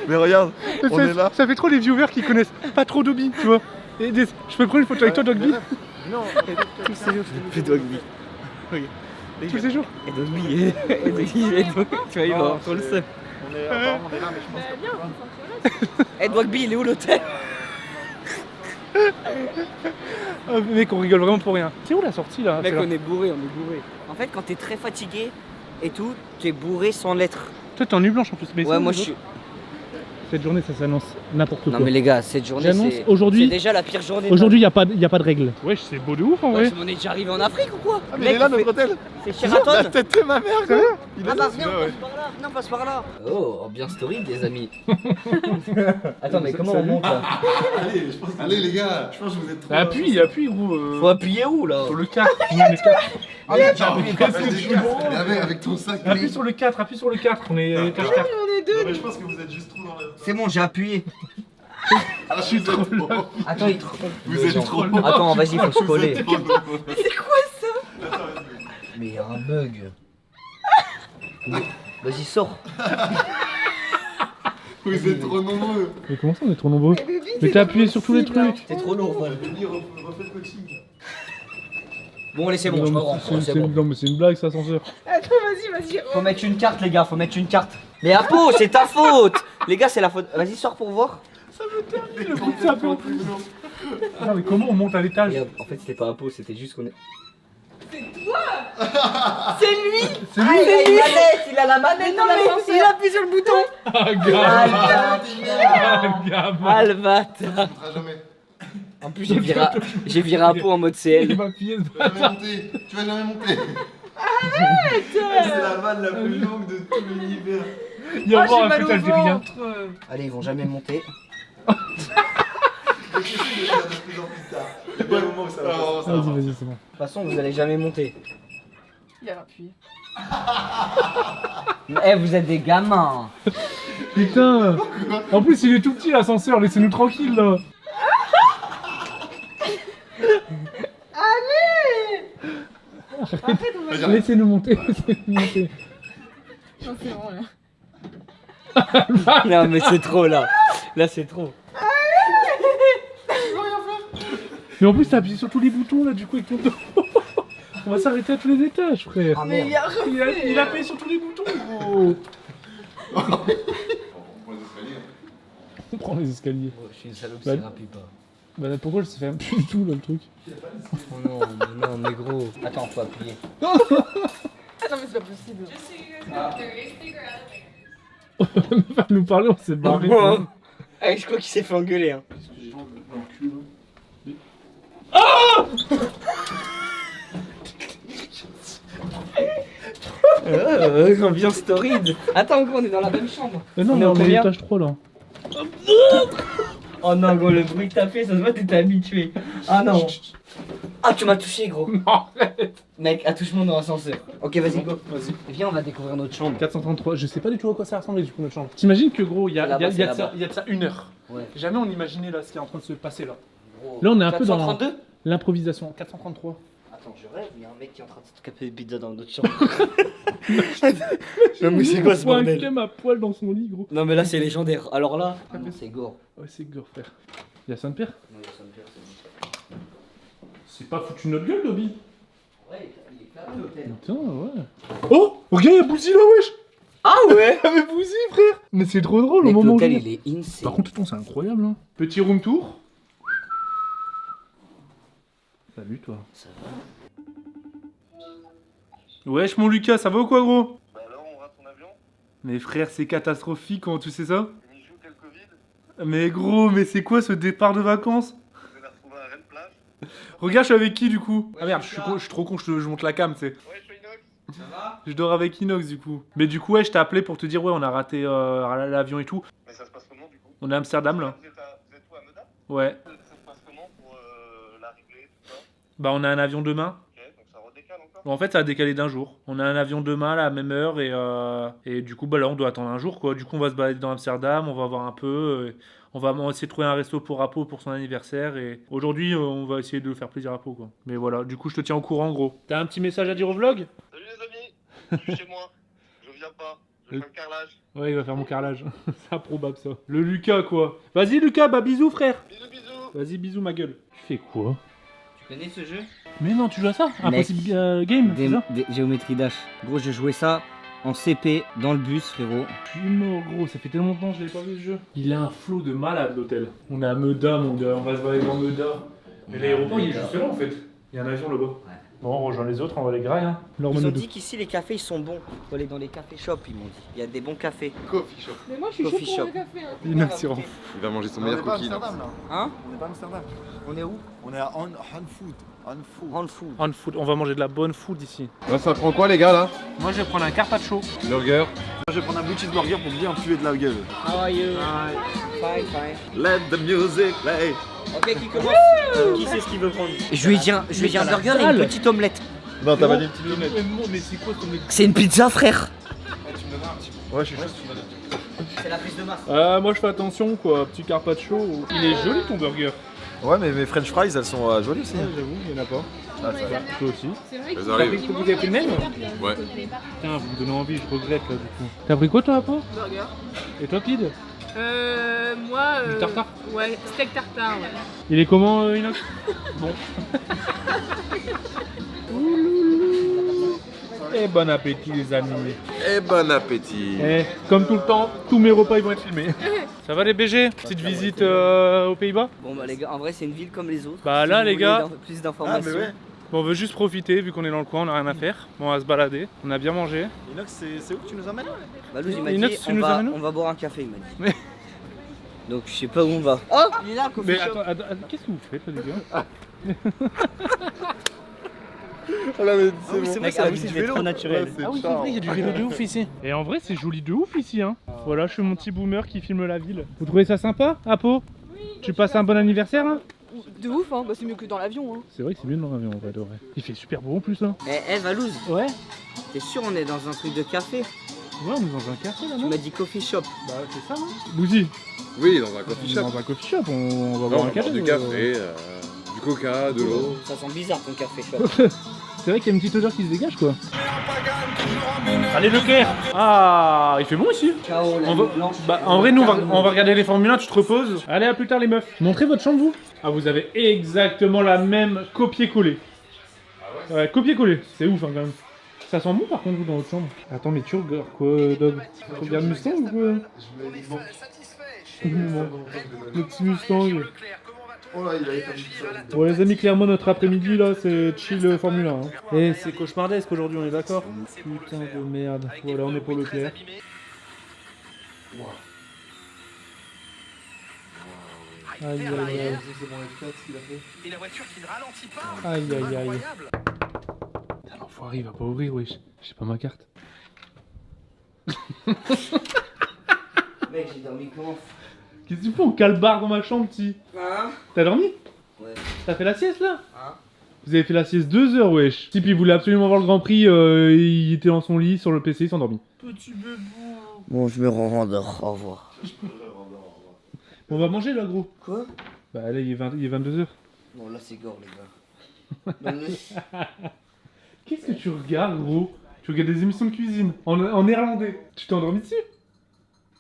Mais regarde, on est là. Ça fait trop les viewers qui connaissent pas trop Dobby, tu vois. Je peux prendre une photo avec toi, Dogby? Non, Tous ces jours. Plus Dogby. Tous ces jours. Et Dogby, et Dogby, tu vois, il va avoir trop le seum. apparemment, on est là, mais je pense que. Bien, on s'en tire. Eh Dogby, il est où l'hôtel? Ah, mec, on rigole vraiment pour rien. C'est où la sortie là? Mec, C'est là. on est bourré, on est bourré. En fait, quand t'es très fatigué et tout, t'es bourré sans l'être. Toi, t'es en nuit blanche en plus. Mais Ouais, c'est moi où, je suis. Cette journée, ça s'annonce n'importe quoi. Non, mais les gars, cette journée, J'annonce c'est. aujourd'hui- C'est déjà la pire journée. Aujourd'hui, il n'y a pas de règle. Wesh, c'est beau de ouf en vrai. Ouais, on est déjà arrivé en Afrique ou quoi? Ah, mais il est là, notre hôtel. C'est Sheraton. La tête de ma mère, quoi. Il est Ah là, bah viens, celui-là, ouais. passe par là, viens, passe par là. Oh, ambiance story les amis. Attends, mais comment on monte là? Allez les gars. Je pense que vous êtes trop. Appuie, gros. Faut appuyer où là? Sur le 4. On est 4. Ah mais tiens, mais avec ton sac. Appuie sur le 4, appuie sur le 4. On est étage 4. Non, mais je pense que vous êtes juste trop dans la. C'est bon, j'ai appuyé. Ah, je suis trop loin. Attends, il Vous êtes trop loin. Attends, vas-y, faut se coller. C'est quoi ça? Mais il y a un bug. Vas-y, sors. Vous êtes trop nombreux. Mais comment ça, on est trop nombreux? Mais t'as appuyé sur tous les trucs. C'est trop lourd. Val. Refais le coaching. Bon, allez, c'est bon, je Non, rentre. mais C'est c'est- bon. non, mais c'est une blague, ça, ascenseur. Attends, vas-y. Faut mettre une carte, les gars, faut mettre une carte. Mais Apo, c'est ta faute. Les gars, c'est la faute. Vas-y, sors pour voir. Le bruit de sapin. Ah, mais comment on monte à l'étage? Regarde, en fait, c'était pas Apo, c'était juste qu'on est. C'est lui! C'est lui. il a une manette, il a la manette. Non, mais il appuie sur le bouton! Ah, gamin. Ah, gamin. Ah, le bâtard. Ça ne jamais. En plus, j'ai viré Apo en mode Il CL. m'a appuyé ce Tu vas jamais monter. Tu vas jamais monter. C'est la vanne la plus longue de tout l'univers. Il y a Oh, encore j'ai un mal au putain algérien. ventre! Allez, ils vont jamais monter. De plus en plus tard. Il y a bien un moment où ça va. Vas-y, c'est bon. De toute façon, vous allez jamais monter. Il a appuyé. Eh, vous êtes des gamins. Putain. En plus, il est tout petit l'ascenseur, laissez-nous tranquille là. Allez. Laissez-nous monter, laissez-nous monter. Non, c'est bon là. Non, mais c'est trop là. Là, c'est trop. Mais en plus, t'as appuyé sur tous les boutons là, du coup, avec ton dos. On va s'arrêter à tous les étages, frère. Ah, Mais merde. il Il a appuyé sur tous les boutons, gros. On prend les escaliers. Oh, je suis une salope, Bah, ça rapide pas. Bah pourquoi je sais faire plus du tout là le truc. Oh non, mais gros. Attends, faut appuyer. Ah non, mais c'est pas possible. On va nous parler, on s'est barré. Ah, je crois qu'il s'est fait engueuler. Hein. Ambiance torride. Attends, gros, on est dans la même chambre. Non, On est mais au on est à combien l'étage 3 là. Oh non, gros, le bruit que t'as fait, ça se voit, t'étais habitué. Ah non. Ah, tu m'as touché, gros. Non, arrête. Mec, attouche-moi dans l'ascenseur. Ok, vas-y, go. Vas-y. Viens, on va découvrir notre chambre. 433, je sais pas du tout à quoi ça ressemblait du coup notre chambre. T'imagines que gros, il y a Là-bas, de c'est ça, là-bas. il y a de ça une heure. Ouais. Jamais on imaginait là ce qui est en train de se passer là. Gros. Là on est un peu dans 432. l'improvisation. 433. Attends, je rêve, il y a un mec qui est en train de se taper des pizzas dans notre chambre. Non, mais c'est quoi ce On voit un bordel? crème à poil dans son lit gros. Non, mais là, c'est légendaire. Alors là, ah non, c'est gore. Ouais c'est gore frère. Il y a Saint-Père. Non, ça me fait, c'est bon. C'est pas foutu notre gueule Dobby. Ouais, il est carré l'hôtel. Putain ouais. Oh regarde il y a Bouzy là wesh. Ah ouais. Il y avait Bouzy frère. Mais c'est trop drôle au Mec, moment où l'hôtel, je- il est insane. Par contre, putain, c'est incroyable. Hein. Petit room tour. Salut, toi. Ça va. Wesh, mon Lucas, ça va ou quoi, gros? Bah alors, on rate ton avion, Mais frère, c'est catastrophique quand tu sais ça. il joue quel Covid, Mais gros, mais c'est quoi ce départ de vacances? vous allez retrouver un Rennes plage. Regarde, je suis avec qui du coup? Ah merde, je suis trop con, je monte la cam, tu sais. Ouais, je suis Inox. Ça va? Je dors avec Inox du coup. Mais du coup, ouais, je t'ai appelé pour te dire, ouais, on a raté l'avion et tout. Mais ça se passe comment du coup? On est à Amsterdam là. Vous êtes où à Meudin? Ouais. Ça se passe comment pour l'arrivée, tout ça? Bah, on a un avion demain. Ok, donc ça redécale encore? Bon, en fait, ça a décalé d'un jour. On a un avion demain à la même heure et du coup, bah là, on doit attendre un jour quoi. Du coup, on va se balader dans Amsterdam, on va voir un peu. On va essayer de trouver un resto pour Apo pour son anniversaire et aujourd'hui, on va essayer de faire plaisir à Apo quoi. Mais voilà, du coup, je te tiens au courant gros. T'as un petit message à dire au vlog? Salut les amis, je suis chez moi. Je viens pas, je fais le carrelage. Ouais, il va faire mon carrelage. C'est improbable ça. Le Lucas quoi. Vas-y Lucas, bah bisous frère. Bisous, bisous. Vas-y, bisous ma gueule. Tu fais quoi? Tu connais ce jeu? Mais non, tu joues à ça? Mec. Impossible Game, c'est ça? Géométrie Dash. Gros, j'ai joué ça en CP dans le bus, frérot. Je suis mort gros, ça fait tellement de temps que je l'avais pas vu ce jeu. Il a un flow de malade l'hôtel. On est à Meudin mon gars, on va se balader dans Meudin. Mais l'aéroport il est juste là en fait. Il y a un avion là-bas. Bon, on rejoint les autres, on va les grailler. Hein. Ils ont dit qu'ici les cafés ils sont bons. Faut aller dans les cafés shops, ils m'ont dit. Il y a des bons cafés. Coffee shop. Mais moi je suis chaud Coffee pour shop. le café. Hein. Il va manger son meilleur cookie. là. Hein? On n'est pas à Amsterdam. On est où? On est à On Food. On Food. Hand food. On food, on va manger de la bonne food ici. Là, ça prend quoi, les gars, là? Moi je vais prendre un carpaccio. Burger. Moi, je vais prendre un blue cheeseburger pour bien puer de la gueule. How are you? Fine, fine. Let the music play. Ok, qui commence? Qui sait ce qu'il veut prendre? Je lui ai dit un burger et une petite omelette. Non, t'as pas dit une petite omelette. Mais c'est quoi ton C'est une pizza, frère. Ouais, je suis chaud. C'est la prise de masse. moi je fais attention quoi, petit carpaccio. Il est joli ton burger. Ouais, mais mes french fries, elles sont jolies aussi. J'avoue, il y en a pas. Ah, ça va. Toi aussi. C'est vrai que Elles arrivent. Vous avez pris le même? Ouais. Putain, vous me donnez envie, je regrette là du coup. T'as pris quoi toi Apo? burger. Et toi Kid? Moi. Du tartare? Ouais, steak tartare, ouais. Il est comment Inox? Bon. Et bon appétit les amis. Et bon appétit. Eh, comme tout le temps, tous mes repas ils vont être filmés. Ça va les BG? Petite visite aux Pays-Bas? Bon bah les gars, en vrai c'est une ville comme les autres. Bah, là, Si vous les voulez gars. plus Ah, d'informations. mais ouais. Bon, on veut juste profiter vu qu'on est dans le coin, on a rien à faire. Bon, on va se balader, on a bien mangé. Inox, c'est où que tu nous emmènes? Balous il m'a Inox, dit tu nous amènes où on va boire un café, il m'a dit. Mais- Donc je sais pas où on va. Oh, il est là, coffee Mais shop. attends, qu'est-ce que vous faites là les gars? Ah là, mais c'est bon. Mec, avoue, c'était trop naturel. Ouais, c'est Ah oui, c'est charme. vrai, il y a du vélo de ouf ici. Et en vrai, c'est joli de ouf ici. Hein. Voilà, je suis mon petit boomer qui filme la ville. Vous trouvez ça sympa, Apo? Tu passes un bon anniversaire hein? De ouf, hein. Bah, c'est mieux que dans l'avion. Hein. C'est vrai que c'est bien dans l'avion en vrai de vrai. Il fait super beau en plus là. Eh, Valouz, Ouais. T'es sûr on est dans un truc de café? Ouais, on est dans un café là, Tu non? m'as dit coffee shop. Bah, c'est ça, non? Bouzy, Oui, dans un coffee shop. dans un coffee shop, on va Non, boire on un va boire café. du café, du coca, de l'eau. Ça sent bizarre ton café shop. C'est vrai qu'il y a une petite odeur qui se dégage, quoi. Allez, Leclerc! Ah, il fait bon ici. Ciao la On va- nuit blanche. Bah, en vrai, nous, on va regarder les Formule 1, tu te reposes. Allez, à plus tard, les meufs. Montrez votre chambre, vous. Ah, vous avez exactement la même copier-coller. Ouais, copier-coller. C'est ouf, hein, quand même. Ça sent bon, par contre, vous, dans votre chambre. Attends, mais tu regardes quoi, Dog? Tu regardes Mustang ou quoi? Bon, le petit Mustang. Oh là, il a été un Bon, les amis, clairement, notre après-midi, là, c'est chill Formule 1. Hein. Et c'est cauchemardesque aujourd'hui, on est d'accord? Putain de merde. Voilà, on est pour Leclerc. Aïe, aïe, aïe. C'est mon F4 qu'il a fait. Et la voiture qui ne ralentit pas. Aïe, aïe, aïe. Incroyable. Putain, l'enfoiré, il va pas ouvrir, wesh. J'ai pas ma carte. Mec, j'ai dormi comment? Qu'est-ce que tu fais en calbar dans ma chambre, petit? Hein? T'as dormi? Ouais. T'as fait la sieste, là? Hein? Vous avez fait la sieste 2 heures, wesh. Tipeee, il voulait absolument voir le Grand Prix, il était dans son lit, sur le PC, il s'est endormi. Petit bébé. Bon, je me rendors. Au revoir. On va manger, là, gros. Quoi? Bah, là, il est 22 heures. Non, là c'est gore, les gars. Donne-le. Qu'est-ce que tu regardes, gros? Tu regardes des émissions de cuisine en néerlandais. Tu t'es endormi dessus?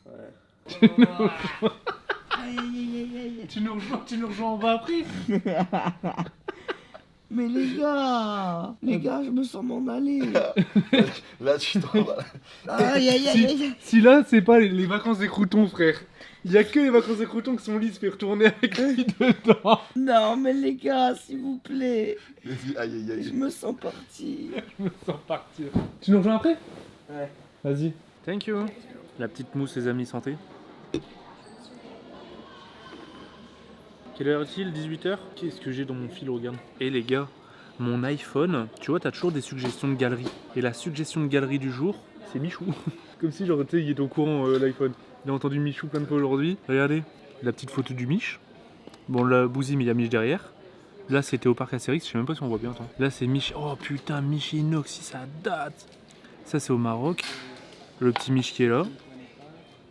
Ouais. Aïe, aïe, aïe, aïe. Tu nous rejoins en bas après? Mais les gars, je me sens m'en aller. Là, tu t'en vas. Aïe, aïe, aïe, aïe. Si là, c'est pas les vacances des croutons, frère. Il y a que les vacances des croutons que son lit se fait retourner avec lui dedans. Non, mais les gars, s'il vous plaît, Vas-y, aïe, aïe, je aïe. me sens partir. Je me sens partir. Tu nous rejoins après? Ouais. Vas-y. Thank you. La petite mousse, les amis, santé. Quelle heure est-il? 18h? Qu'est-ce que j'ai dans mon fil, regarde. Et les gars, mon iPhone, tu vois, t'as toujours des suggestions de galerie. Et la suggestion de galerie du jour, c'est Michou. Comme si, genre, tu sais, il était au courant, l'iPhone. Il a entendu Michou plein de fois aujourd'hui. Regardez, la petite photo du Mich. Bon, là, Bouzy, mais il y a Mich derrière. Là, c'était au parc Astérix, je sais même pas si on voit bien. Attends. Là, c'est Mich. Oh putain, Mich Inox, si ça date. Ça, c'est au Maroc. Le petit Mich qui est là.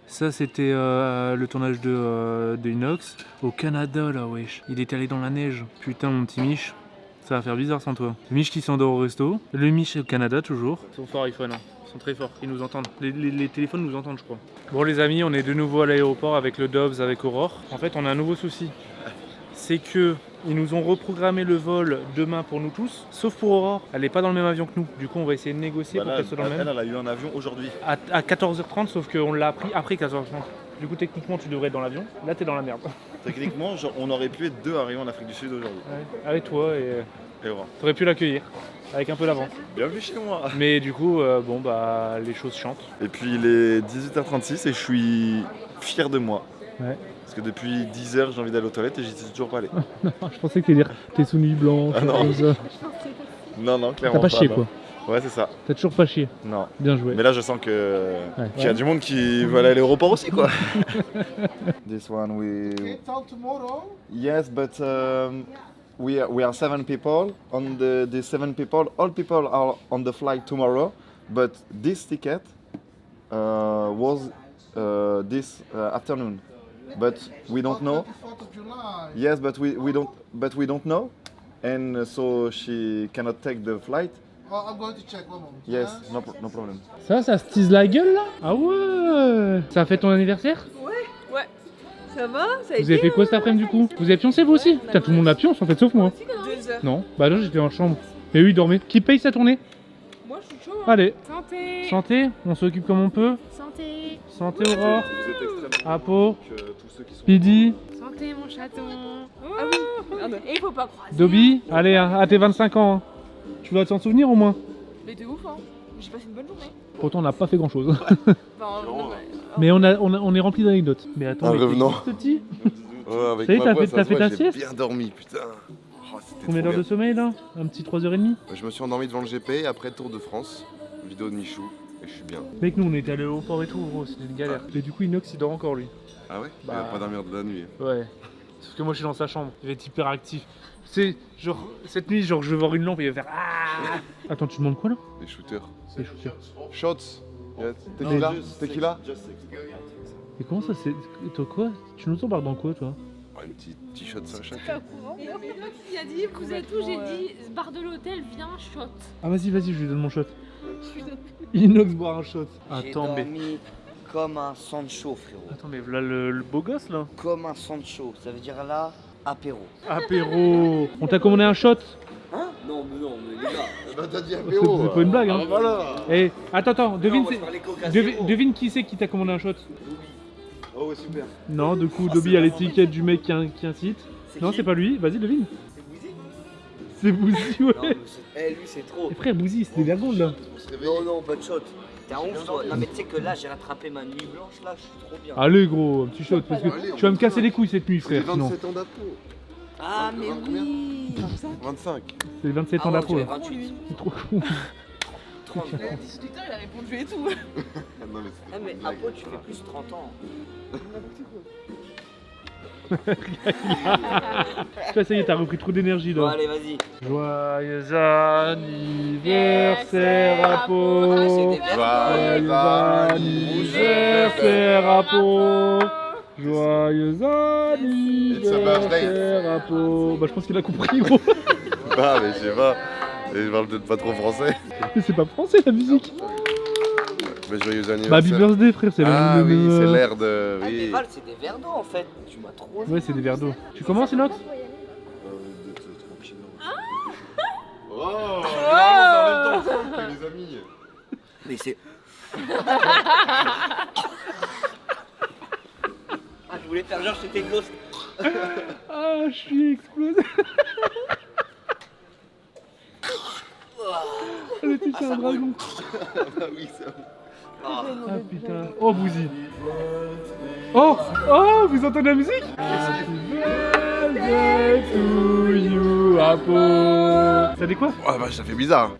Ça, c'était le tournage de Inox. Au Canada, là, wesh. Il était allé dans la neige. Putain, mon petit Mich. Ça va faire bizarre sans toi. Le Mich qui s'endort au resto. Le Mich au Canada, toujours. Ils sont forts, iPhone. Hein. Ils sont très forts. Ils nous entendent. Les téléphones nous entendent, je crois. Bon, les amis, on est de nouveau à l'aéroport avec le Dobbs, avec Aurore. En fait, on a un nouveau souci. C'est que ils nous ont reprogrammé le vol demain pour nous tous, sauf pour Aurore. Elle n'est pas dans le même avion que nous. Du coup, on va essayer de négocier pour qu'elle soit dans le même. Elle a eu un avion aujourd'hui. À 14h30, sauf qu'on l'a appris après 14h30. Du coup, techniquement, tu devrais être dans l'avion. Là, t'es dans la merde. Techniquement, genre, on aurait pu être deux arrivés en Afrique du Sud aujourd'hui. Ouais. Avec toi, et Et voilà. t'aurais pu l'accueillir. Avec un peu d'avance. Bienvenue chez moi. Mais du coup, bon, bah, les choses chantent. Et puis il est 18h36 et je suis fier de moi. Ouais. Parce que depuis 10h, j'ai envie d'aller aux toilettes et j'y suis toujours pas allé. Je pensais que t'allais dire tes sous-nuits blanches, Ah non. comme ça. Non, non, clairement T'as pas chié, non. quoi. Ouais, c'est ça. T'as toujours pas chié. Non. Bien joué. Mais là, je sens que Ouais. qu'il y a du monde qui veut aller à l'aéroport aussi, quoi. This one, we. Yes, but we are 7 people. On the 7 people, all people are on the flight tomorrow. But this ticket was this afternoon. But we don't know. Yes, but we don't know. And so she cannot take the flight. I'm going to check one moment. Yes, no problem. Ça se tease la gueule, là? Ah ouais. Ça a fait ton anniversaire? Ouais. Ça va? Ça a Vous avez fait quoi cet après-midi, du coup? Vous avez pioncé, vous aussi? Putain, tout le monde a pionce, en fait, sauf moi. 2 heures. Non, bah non, j'étais en chambre. Mais oui, il dormait. Qui paye sa tournée? Moi, je suis chaud. Hein. Allez, Santé. santé, on s'occupe comme on peut. Santé. Santé, Aurore, Vous êtes extrêmement Apo, que tous ceux qui sont Pidi, Santé, mon chaton. Ah oui. Merde. Et il faut pas croiser. Dobby. Allez, à tes 25 ans. Hein. Tu vas t'en souvenir au moins? Mais de ouf, hein. J'ai passé une bonne journée. Pourtant, on n'a pas fait grand-chose. Enfin, non, Mais on est rempli d'anecdotes. Mais attends, Un mais t'es revenant. qui, ce petit? Ouais, avec Ça y est, ma t'as voix, fait- ça t'as se fait voit, ta j'ai sieste bien dormi, putain. Oh, c'était Combien trop d'heures de bien. sommeil, là? Un petit 3h30? Je me suis endormi devant le GP, après Tour de France, vidéo de Michou, et je suis bien. Mec, nous, on était à l'aéroport et tout, gros, c'était une galère. Et du coup, Inox, il dort encore, lui. Ah ouais Bah. Il va pas dormir de la nuit. Ouais. Sauf que moi je suis dans sa chambre, il va être hyper actif. C'est genre, cette nuit, genre je vais voir une lampe et il va faire ah. Attends, tu demandes quoi là? Les shooters. C'est shooters. Shots. Yes. Tequila. Tequila. Et comment ça c'est. Toi quoi? Tu nous embarques dans quoi toi? Oh, une petite shot ça chacun. Pas au courant. Et au final, il a dit, vous êtes où? J'ai dit, bar de l'hôtel, viens, shot. Ah vas-y, vas-y, je lui donne mon shot. Inox boire un shot. J'ai Attends, mais. dormi comme un Sancho, frérot. Attends, mais voilà le beau gosse là. Comme un Sancho, ça veut dire là, apéro. Apéro. On t'a commandé un shot? Hein? Non, mais les gars. Bah t'as dit C'est apéro. pas une blague hein. Ah voilà. Eh, attends, devine, Non, moi, je parlais Coca Zéro. devine qui c'est qui t'a commandé un shot? Oh ouais super. Non, du coup, Dobby a l'étiquette du mec qui incite. Non, c'est pas lui, vas-y, devine. C'est Bouzy? C'est Bouzy, ouais. Non, mais lui, c'est trop. Et frère, Bouzy, c'était des gondes là. Non, pas de shot. T'es un ouf, toi. Non, mais tu sais que là, j'ai rattrapé ma nuit blanche, là, je suis trop bien. Allez, gros, un petit shot, parce que Allez, tu vas me casser les couilles cette nuit, C'est frère. Sinon, 27 ans d'appro. Ah, mais oui. 25. c'est 27 ans Ah ouais, d'appro tu là. es 28. C'est trop con. 30. Le distributeur, il a répondu et tout. Non mais c'est Ah, mais Apo, tu fais plus de 30 ans. Tu vois, ça y est, t'as repris trop d'énergie Bon, là. allez, vas-y. Joyeux anniversaire à Ah, Pau. c'est des verres. Joyeux anniversaire à Pau. Joyeux anniversaire à Pau. Bah, je pense qu'il a compris, gros. Bah mais je sais pas. Et je parle peut-être pas trop français. Mais c'est pas français la musique. Bah joyeux Bah, anniversaire. Happy Birthday, frère, c'est Ah le oui, c'est l'air de. Ah, mais Oui. Val, c'est des verres d'eau en fait. Tu m'as trop. Ouais, c'est des verres d'eau. Tu commences, Inox? Oh, les amis. Mais c'est. Ah, je voulais faire genre j'étais Ghost. Ah, je suis explosé. Le type, c'est un dragon. Ah oui, ça. Ah, Ah putain. Oh, Bouzy. Oh, vous entendez la musique? Happy birthday to you, Apo. Ça dit quoi? Ah bah ça fait bizarre.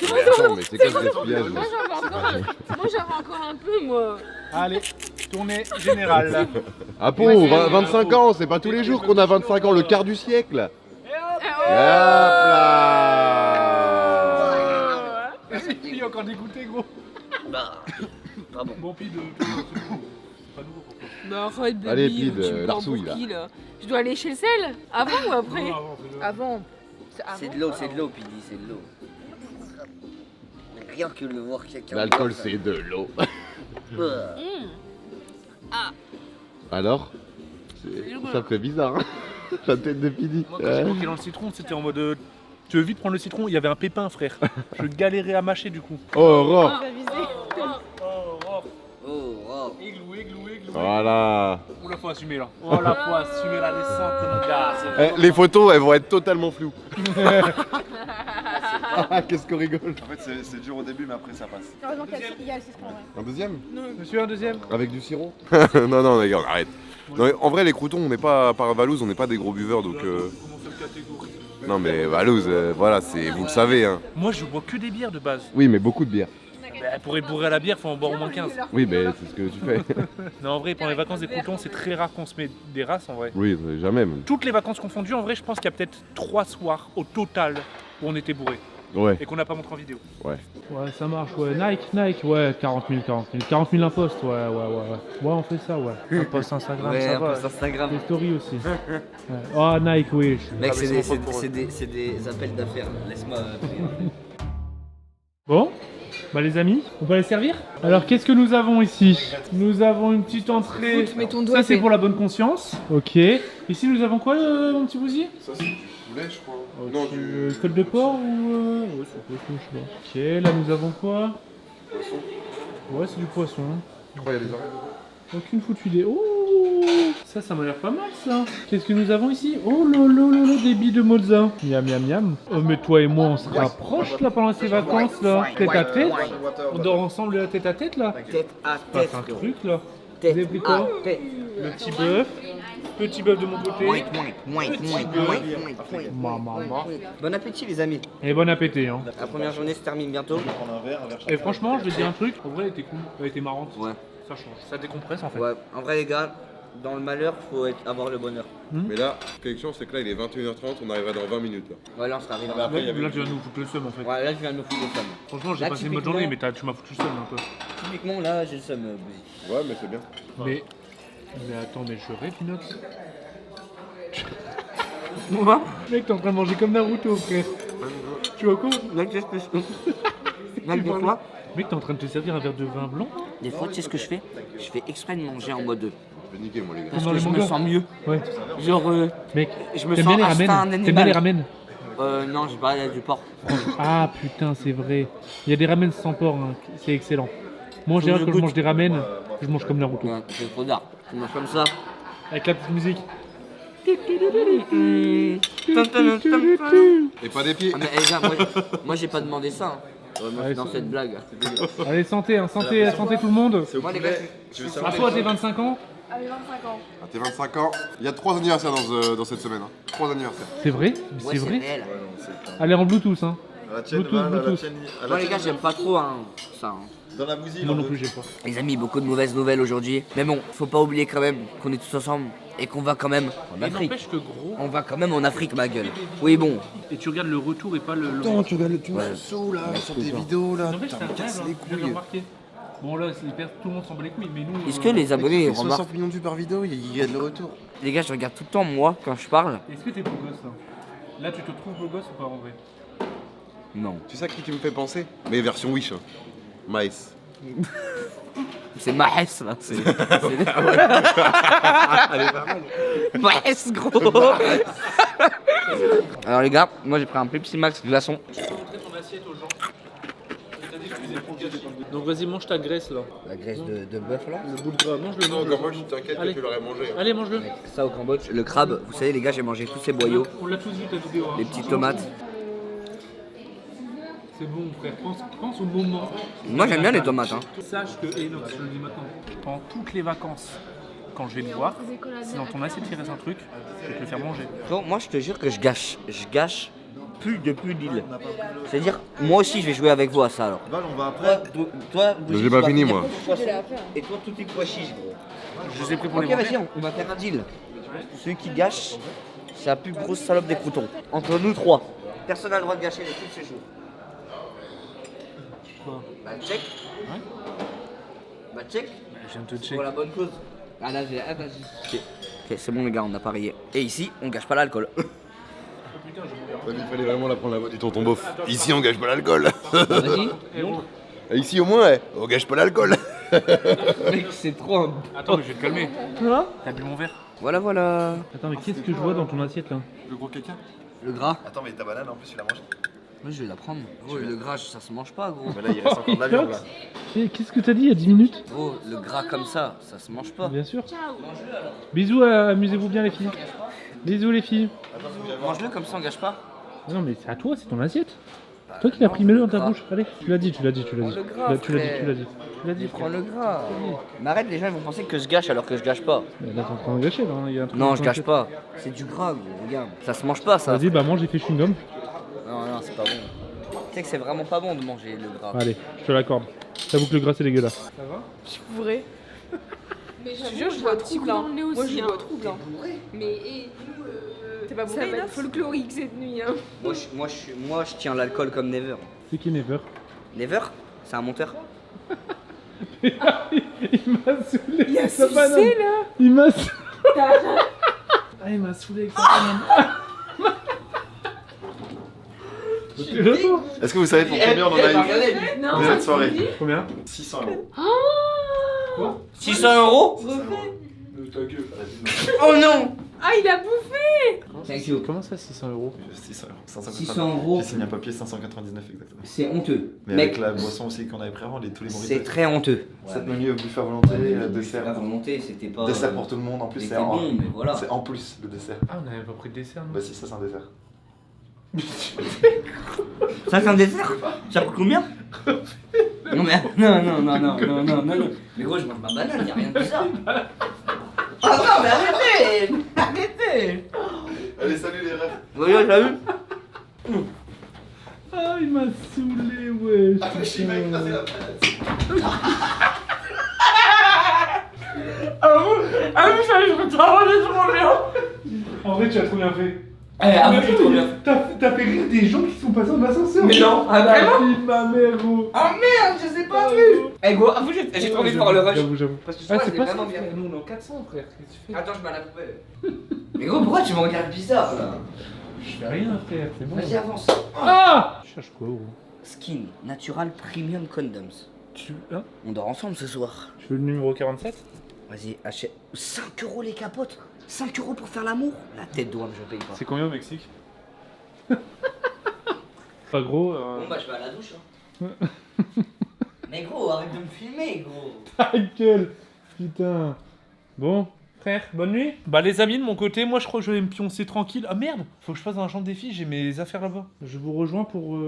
Attends, mais c'est quoi ce gaspillage là? Moi, j'avais encore un peu, moi. Allez, tournée générale. Ah bon, 25 ans, c'est pas tous les jours qu'on a 25 ans, le quart du siècle. Hop là. Il est encore dégoûté, gros. bah. Pardon. Bon, pis de. C'est pas nouveau pour toi. Bah, arrête, baby. Allez, Pide, tu me prends l'arsouille, pour là. qui, là? Je dois aller chez le sel? Avant ou après? Avant. C'est de l'eau, Pidi, c'est de l'eau. Rien que le voir quelqu'un. L'alcool boire, c'est de l'eau. ça- Alors ça fait bizarre, hein. La tête de Pidi. Moi, quand j'ai croqué dans le citron, c'était en mode. Tu veux vite prendre le citron? Il y avait un pépin, frère. Je galérais à mâcher du coup. Oh, Aurore. Oh, Igloo, igloo, igloo. Voilà. Oula, faut assumer là. Oh là, faut assumer la descente, mon gars. Les photos elles vont être totalement floues. Ah, qu'est-ce qu'on rigole. En fait, c'est dur au début, mais après ça passe. Heureusement qu'il y a le citron, ouais. Un deuxième? Monsieur, un deuxième? Avec du sirop? Non, non, les gars, on arrête. Non, mais en vrai, les croutons, on n'est pas, par Valouz, on n'est pas des gros buveurs, donc. Non, mais Valouz, voilà, c'est, vous le savez, hein. Moi, je bois que des bières de base. Oui, mais beaucoup de bière. Bah, pour être bourré à la bière, faut en boire au moins 15. Oui, mais c'est ce que tu fais. Non, en vrai, pendant les vacances des croutons, c'est très rare qu'on se met des races en vrai. Oui, jamais même. Toutes les vacances confondues, en vrai, je pense qu'il y a peut-être 3 soirs au total où on était bourré Ouais. et qu'on n'a pas montré en vidéo. Ouais. Ouais, ça marche, ouais. Nike, ouais, 40 000. 40 000 impostes, ouais. Ouais, on fait ça, ouais. Un post Instagram, ouais, ça un va. post Instagram. Des stories aussi. Ouais. Oh, Nike, oui. Mec, Ah, mais mon pote pour eux. c'est des appels d'affaires. Laisse-moi. Bon, bah les amis, on va les servir. Alors qu'est-ce que nous avons ici? Nous avons une petite entrée. Écoute, mets ton doigt, Ça c'est fais. pour la bonne conscience. Ok. Ici nous avons quoi, mon petit Bouzy? Ça, c'est du poulet, je crois. Côte de porc ou ouais, c'est poisson, je sais pas. Ok, là nous avons quoi? Poisson. Ouais, c'est du poisson. Je crois qu'il y a des oreilles. Aucune foutue idée. Oh, ça m'a l'air pas mal ça. Qu'est-ce que nous avons ici? Oh lolo, des billes de mozza. Miam miam miam. Oh mais toi et moi on se rapproche là pendant ces vacances là. Tête à tête. On dort ensemble là, tête à tête là. Tête à Ah, tête. c'est un truc là. Tête Vous avez pris à quoi? tête. Le petit bœuf. Petit bœuf de mon côté. Maman. Bon appétit, les amis. Et bon appétit hein. La première journée se termine bientôt. Et franchement, je vais te dire un truc. En vrai, elle était cool. Elle était marrante. Ouais. Ça change. Ça décompresse en fait. Ouais, en vrai, les gars, Dans le malheur, faut avoir le bonheur. Mais là, quelque chose, c'est que là, il est 21h30, on arrivera dans 20 minutes. Là. Ouais, là, on sera arrivé. Là, tu vas nous foutre le seum en fait. Ouais, là, je viens de me foutre le seum. Franchement, j'ai Là, passé une bonne journée, mais tu m'as foutu le seum un peu. Typiquement, là, j'ai le seum, Bouzy. Ouais, mais c'est bien. Mais attends, mais je rêve, Inox. Bon, va. Mec, t'es en train de manger comme Naruto, frère. Tu vois quoi? Là, qu'est-ce que je Là, des fois, Mec, t'es en train de te servir un verre de vin blanc? tu sais ce que je fais? Je fais exprès de manger en mode. Je vais niquer, moi, les gars. Parce Dans que les je me mangas. sens mieux. Ouais. Genre, Mec, je me t'aimes sens bien les instinct un ramen? T'aimes bien les animal. ramen? Non, j'ai pas du porc. Ah putain, c'est vrai. Il y a des ramen sans porc, hein. C'est excellent. Moi, en général, je quand je goûte. mange des ramen, je mange comme Naruto. Ouais, c'est trop d'art. Je mange comme ça. Avec la petite musique. Et pas des pieds. Ah, mais les gars, moi j'ai pas demandé ça. Hein. Moi, je suis dans cette blague. Allez, santé, hein, santé, santé tout le monde. Moi, les gars, À toi, tes 25 ans? Avec 25 ans. Ah, t'es 25 ans. Il y a 3 anniversaires dans cette semaine. Hein. 3 anniversaires. C'est vrai? Mais ouais, c'est vrai? réel. Allez, en Bluetooth, hein. La tienne, Bluetooth, va, la Bluetooth. tienne, Moi, les gars, j'aime pas trop hein, ça. Hein. Dans la bousille, Moi non plus, j'ai pas. Les amis, beaucoup de mauvaises nouvelles aujourd'hui. Mais bon, faut pas oublier quand même qu'on est tous ensemble et qu'on va quand même en Afrique. N'empêche que gros. On va quand même en Afrique, ma gueule. Oui, bon. Et tu regardes le retour et pas le. Attends, tu regardes le tout Ouais. saut là, sur tes c'est ça. vidéos là. N'empêche, Putain, c'est me casse incroyable, les hein. Je viens de couilles. remarquer. Bon, là, tout le monde s'en bat les couilles, mais nous. Est-ce que les abonnés Il fait remarquent 60 millions de vues par vidéo, il y a de le retour. Les gars, je regarde tout le temps, moi, quand je parle. Est-ce que t'es beau gosse là? Là, tu te trouves beau gosse ou pas en vrai? Non. Tu sais à qui tu me fais penser? Mais version Wish. Hein. Maïs. C'est Mahes, là. C'est. Mahes, gros. Alors, les gars, moi j'ai pris un Pepsi Max glaçon. Tu peux montrer ton assiette aux gens. Donc vas-y, mange ta graisse là. La graisse de bœuf, là. Le bout de gras, mange-le. Non, mange-le. encore moi, je t'inquiète Allez. que tu l'aurais mangé. Hein. Allez, mange-le. Ça au Cambodge. Le crabe, vous savez, les gars, j'ai mangé tous ces boyaux. On l'a tous vu ta vidéo. Hein. Les petites tomates. C'est bon, frère. Pense au moment. Moi, j'aime bien les tomates, hein. Sache que, Enox, je le dis maintenant, pendant toutes les vacances, quand je vais te voir, si dans ton assiette il reste un truc, je vais te le faire manger. Donc, moi, je te jure que je gâche plus d'îles. C'est-à-dire, moi aussi, je vais jouer avec vous à ça, alors. Val, on va après. Toi, Mais j'ai pas fini, moi. Et toi, tout est pois chiches, gros. Je les ai pris pour Ok, les manger. vas-y, on va faire un deal. Celui qui gâche, c'est la plus grosse salope des croutons. Entre nous trois. Personne n'a le droit de gâcher les trucs ce jour. Quoi? Bah, check. Ouais. Bah, check. Je viens de te check. Pour la bonne cause. Ah là, j'ai. Ah, vas-y. Ok, c'est bon, les gars, on a parié. Et ici, on gâche pas l'alcool. Il fallait vraiment la prendre la voix du tonton beauf. Ici, on gâche pas l'alcool. Vas-y. Eh, bon. Et ici, au moins, ouais, on gâche pas l'alcool. Mec, c'est trop un. Attends, mais je vais te calmer. T'as bu mon verre? Voilà, voilà. Attends, mais qu'est-ce que je vois dans ton assiette là? Le gros caca. Le gras. Attends, mais ta banane en plus, tu l'as mangée. Moi, je vais la prendre. Gros, le gras, ça se mange pas, gros. Mais là, il reste encore de la viande là. Qu'est-ce que t'as dit il y a 10 minutes? Gros, le gras comme ça se mange pas. Bien sûr. Bisous, amusez-vous bien les filles. Bisous les filles. Mange-le comme ça, on gâche pas. Non mais c'est à toi, c'est ton assiette. Toi qui l'as pris, mets-le dans ta bouche. Allez, tu l'as dit. Le gras, Tu l'as frère. dit. Prends le gras. Mais arrête, les gens ils vont penser que je gâche alors que je gâche pas. Mais là t'es en train de gâcher là, hein. Il y a un truc Non, dans je ton gâche assiette. pas. C'est du gras, gros, regarde. Ça se mange pas, ça. Vas-y, bah mange, j'ai fait chewing-gum. Non, non, c'est pas bon. Tu sais que c'est vraiment pas bon de manger le gras. Allez, je te l'accorde. J'avoue que le gras c'est dégueulasse. Ça va? Je pourrais. Mais je te jure, je vois trouble. Hein. Moi, je vois trouble. Hein. Mais t'es pas bourré, ça va être folklorique cette nuit. Hein. Moi, je tiens l'alcool comme Never. C'est qui Never? Never, c'est un monteur. Il m'a saoulé Il y a avec sa banane. Cissé là. Il m'a saoulé. Ah, il m'a saoulé avec sa banane. Tu l'entends? Est-ce que vous savez pour combien on en a eu Non. cette soirée? Combien? 600 euros. 600 euros. Oh non. Ah, il a bouffé. Thank you. Comment ça 600 euros? 600 euros. 600 euros. J'ai signé un papier 599 exactement. C'est honteux. Mais Mec, avec la boisson aussi qu'on avait pris avant, tous les c'est mojitos. très honteux. Cette menu buffet à volonté, La dessert. volonté, c'était pas. Dessert pour tout le monde, en plus il c'est était en, bon, mais voilà. c'est en plus le dessert. Ah, on n'avait pas pris de dessert, non? Bah si, ça c'est un dessert. Ça c'est un dessert. Ça coûte combien? Non mais non. Mais gros, je mange ma banane, y'a rien de ça. Ah non mais arrêtez. Allez, salut les rêves. Voilà, t'as vu? Ah, il m'a saoulé, wesh. Réfléchis mec, là c'est la Ah oui, ça, je retrouve trop bien. En vrai, tu as trop bien fait. Ah, j'ai trop bien. T'as fait rire des gens qui sont passés en ascenseur. Mais non, ah vraiment? Ma mère, gros. Ah merde, je sais pas vu. Eh gros, avoue, j'ai trop envie de voir le rush. J'avoue. Parce que je Ah, crois c'est que pas c'est ça, vraiment bien. frère. Nous, on est en 400, frère. Qu'est-ce que tu fais? Attends, je mets à la poubelle. Mais gros, pourquoi tu me regardes bizarre là? Je fais rien, frère. C'est bon. Vas-y, avance. Ah! Tu cherches quoi, gros? Skin Natural Premium Condoms. Hein? On dort ensemble ce soir. Tu veux le numéro 47? Vas-y, achète. 5 € les capotes. 5 € pour faire l'amour. La tête d'ouame, je paye pas. C'est combien au Mexique? Pas gros. Bon bah je vais à la douche hein. Mais gros, arrête de me filmer gros. Ta gueule. Putain. Bon, frère, bonne nuit. Bah les amis, de mon côté, moi je crois que je vais me pioncer tranquille. Ah merde, faut que je passe dans la chambre des filles, j'ai mes affaires là-bas. Je vous rejoins pour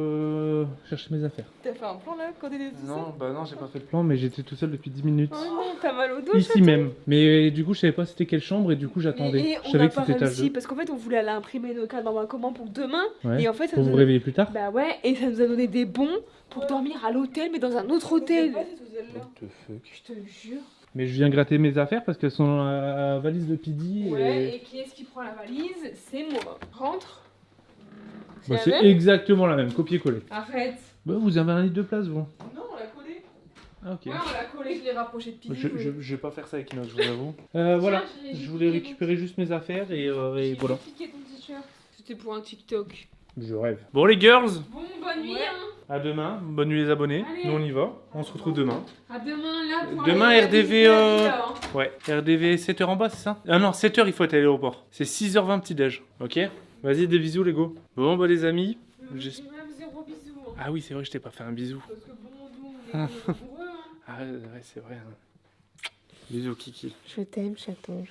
chercher mes affaires. T'as fait un plan là quand t'étais tout seul? Non, bah non, j'ai pas fait le plan, mais j'étais tout seul depuis 10 minutes. Oh non, t'as mal au dos. Ici même. Mais du coup, je savais pas c'était quelle chambre et du coup, j'attendais. Et Je on savais n'a que pas c'était étage 2. réussi parce qu'en fait on voulait aller imprimer nos cartes dans un comment pour demain. Ouais. Et en fait ça Pour nous vous a... réveiller plus tard. Bah ouais, et ça nous a donné des bons pour dormir à l'hôtel mais dans un autre hôtel. What the fuck. Je te jure. Mais je viens gratter mes affaires parce qu'elles sont dans la valise de Pidi. Ouais, et qui est-ce qui prend la valise? C'est moi. Rentre. Bah, la c'est même exactement la même, copier-coller. Arrête. Bah, vous avez un lit de place, vous. Non, on l'a collé. Ah, ok. Ouais, on l'a collé, je l'ai rapproché de Pidi. Je vais pas faire ça avec Inox, je vous avoue. Voilà, j'ai je voulais piqué récupérer juste mes affaires et J'ai voilà. piqué ton t-shirt. C'était pour un TikTok. Je rêve. Bon, les girls, Bon, bonne nuit, hein. à demain. Bonne nuit, les abonnés. Allez. Nous, on y va. On se retrouve demain. À demain, là. Pour Demain, aller RDV, visiter la villa, hein. Ouais, RDV 7h en bas, c'est ça? Ah non, 7h, il faut être à l'aéroport. C'est 6h20 petit-déj. Ok? Vas-y, des bisous, les go. Bon, bah, les amis. J'ai même 0 bisous. Hein. Ah oui, c'est vrai, je t'ai pas fait un bisou. Parce que bon, nous, on est amoureux. Hein. Ah ouais, c'est vrai. Hein. Bisous, Kiki. Je t'aime, chaton.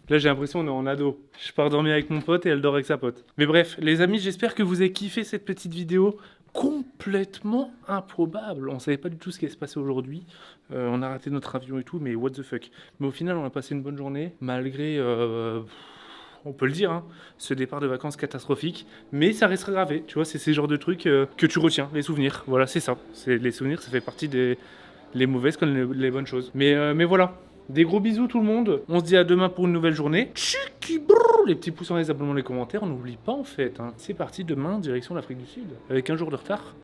Là, j'ai l'impression qu'on est en ado. Je pars dormir avec mon pote et elle dort avec sa pote. Mais bref, les amis, j'espère que vous avez kiffé cette petite vidéo complètement improbable. On savait pas du tout ce qui allait se passer aujourd'hui. On a raté notre avion et tout, mais what the fuck. Mais au final, on a passé une bonne journée, malgré... on peut le dire, hein, ce départ de vacances catastrophique, mais ça restera gravé, tu vois, c'est ces genres de trucs que tu retiens, les souvenirs, voilà, c'est ça, les souvenirs, ça fait partie des les mauvaises comme les bonnes choses. Mais voilà, des gros bisous tout le monde, on se dit à demain pour une nouvelle journée, les petits pouces en l'air, les abonnements, les commentaires, on n'oublie pas en fait, hein. C'est parti demain, direction l'Afrique du Sud, avec un jour de retard.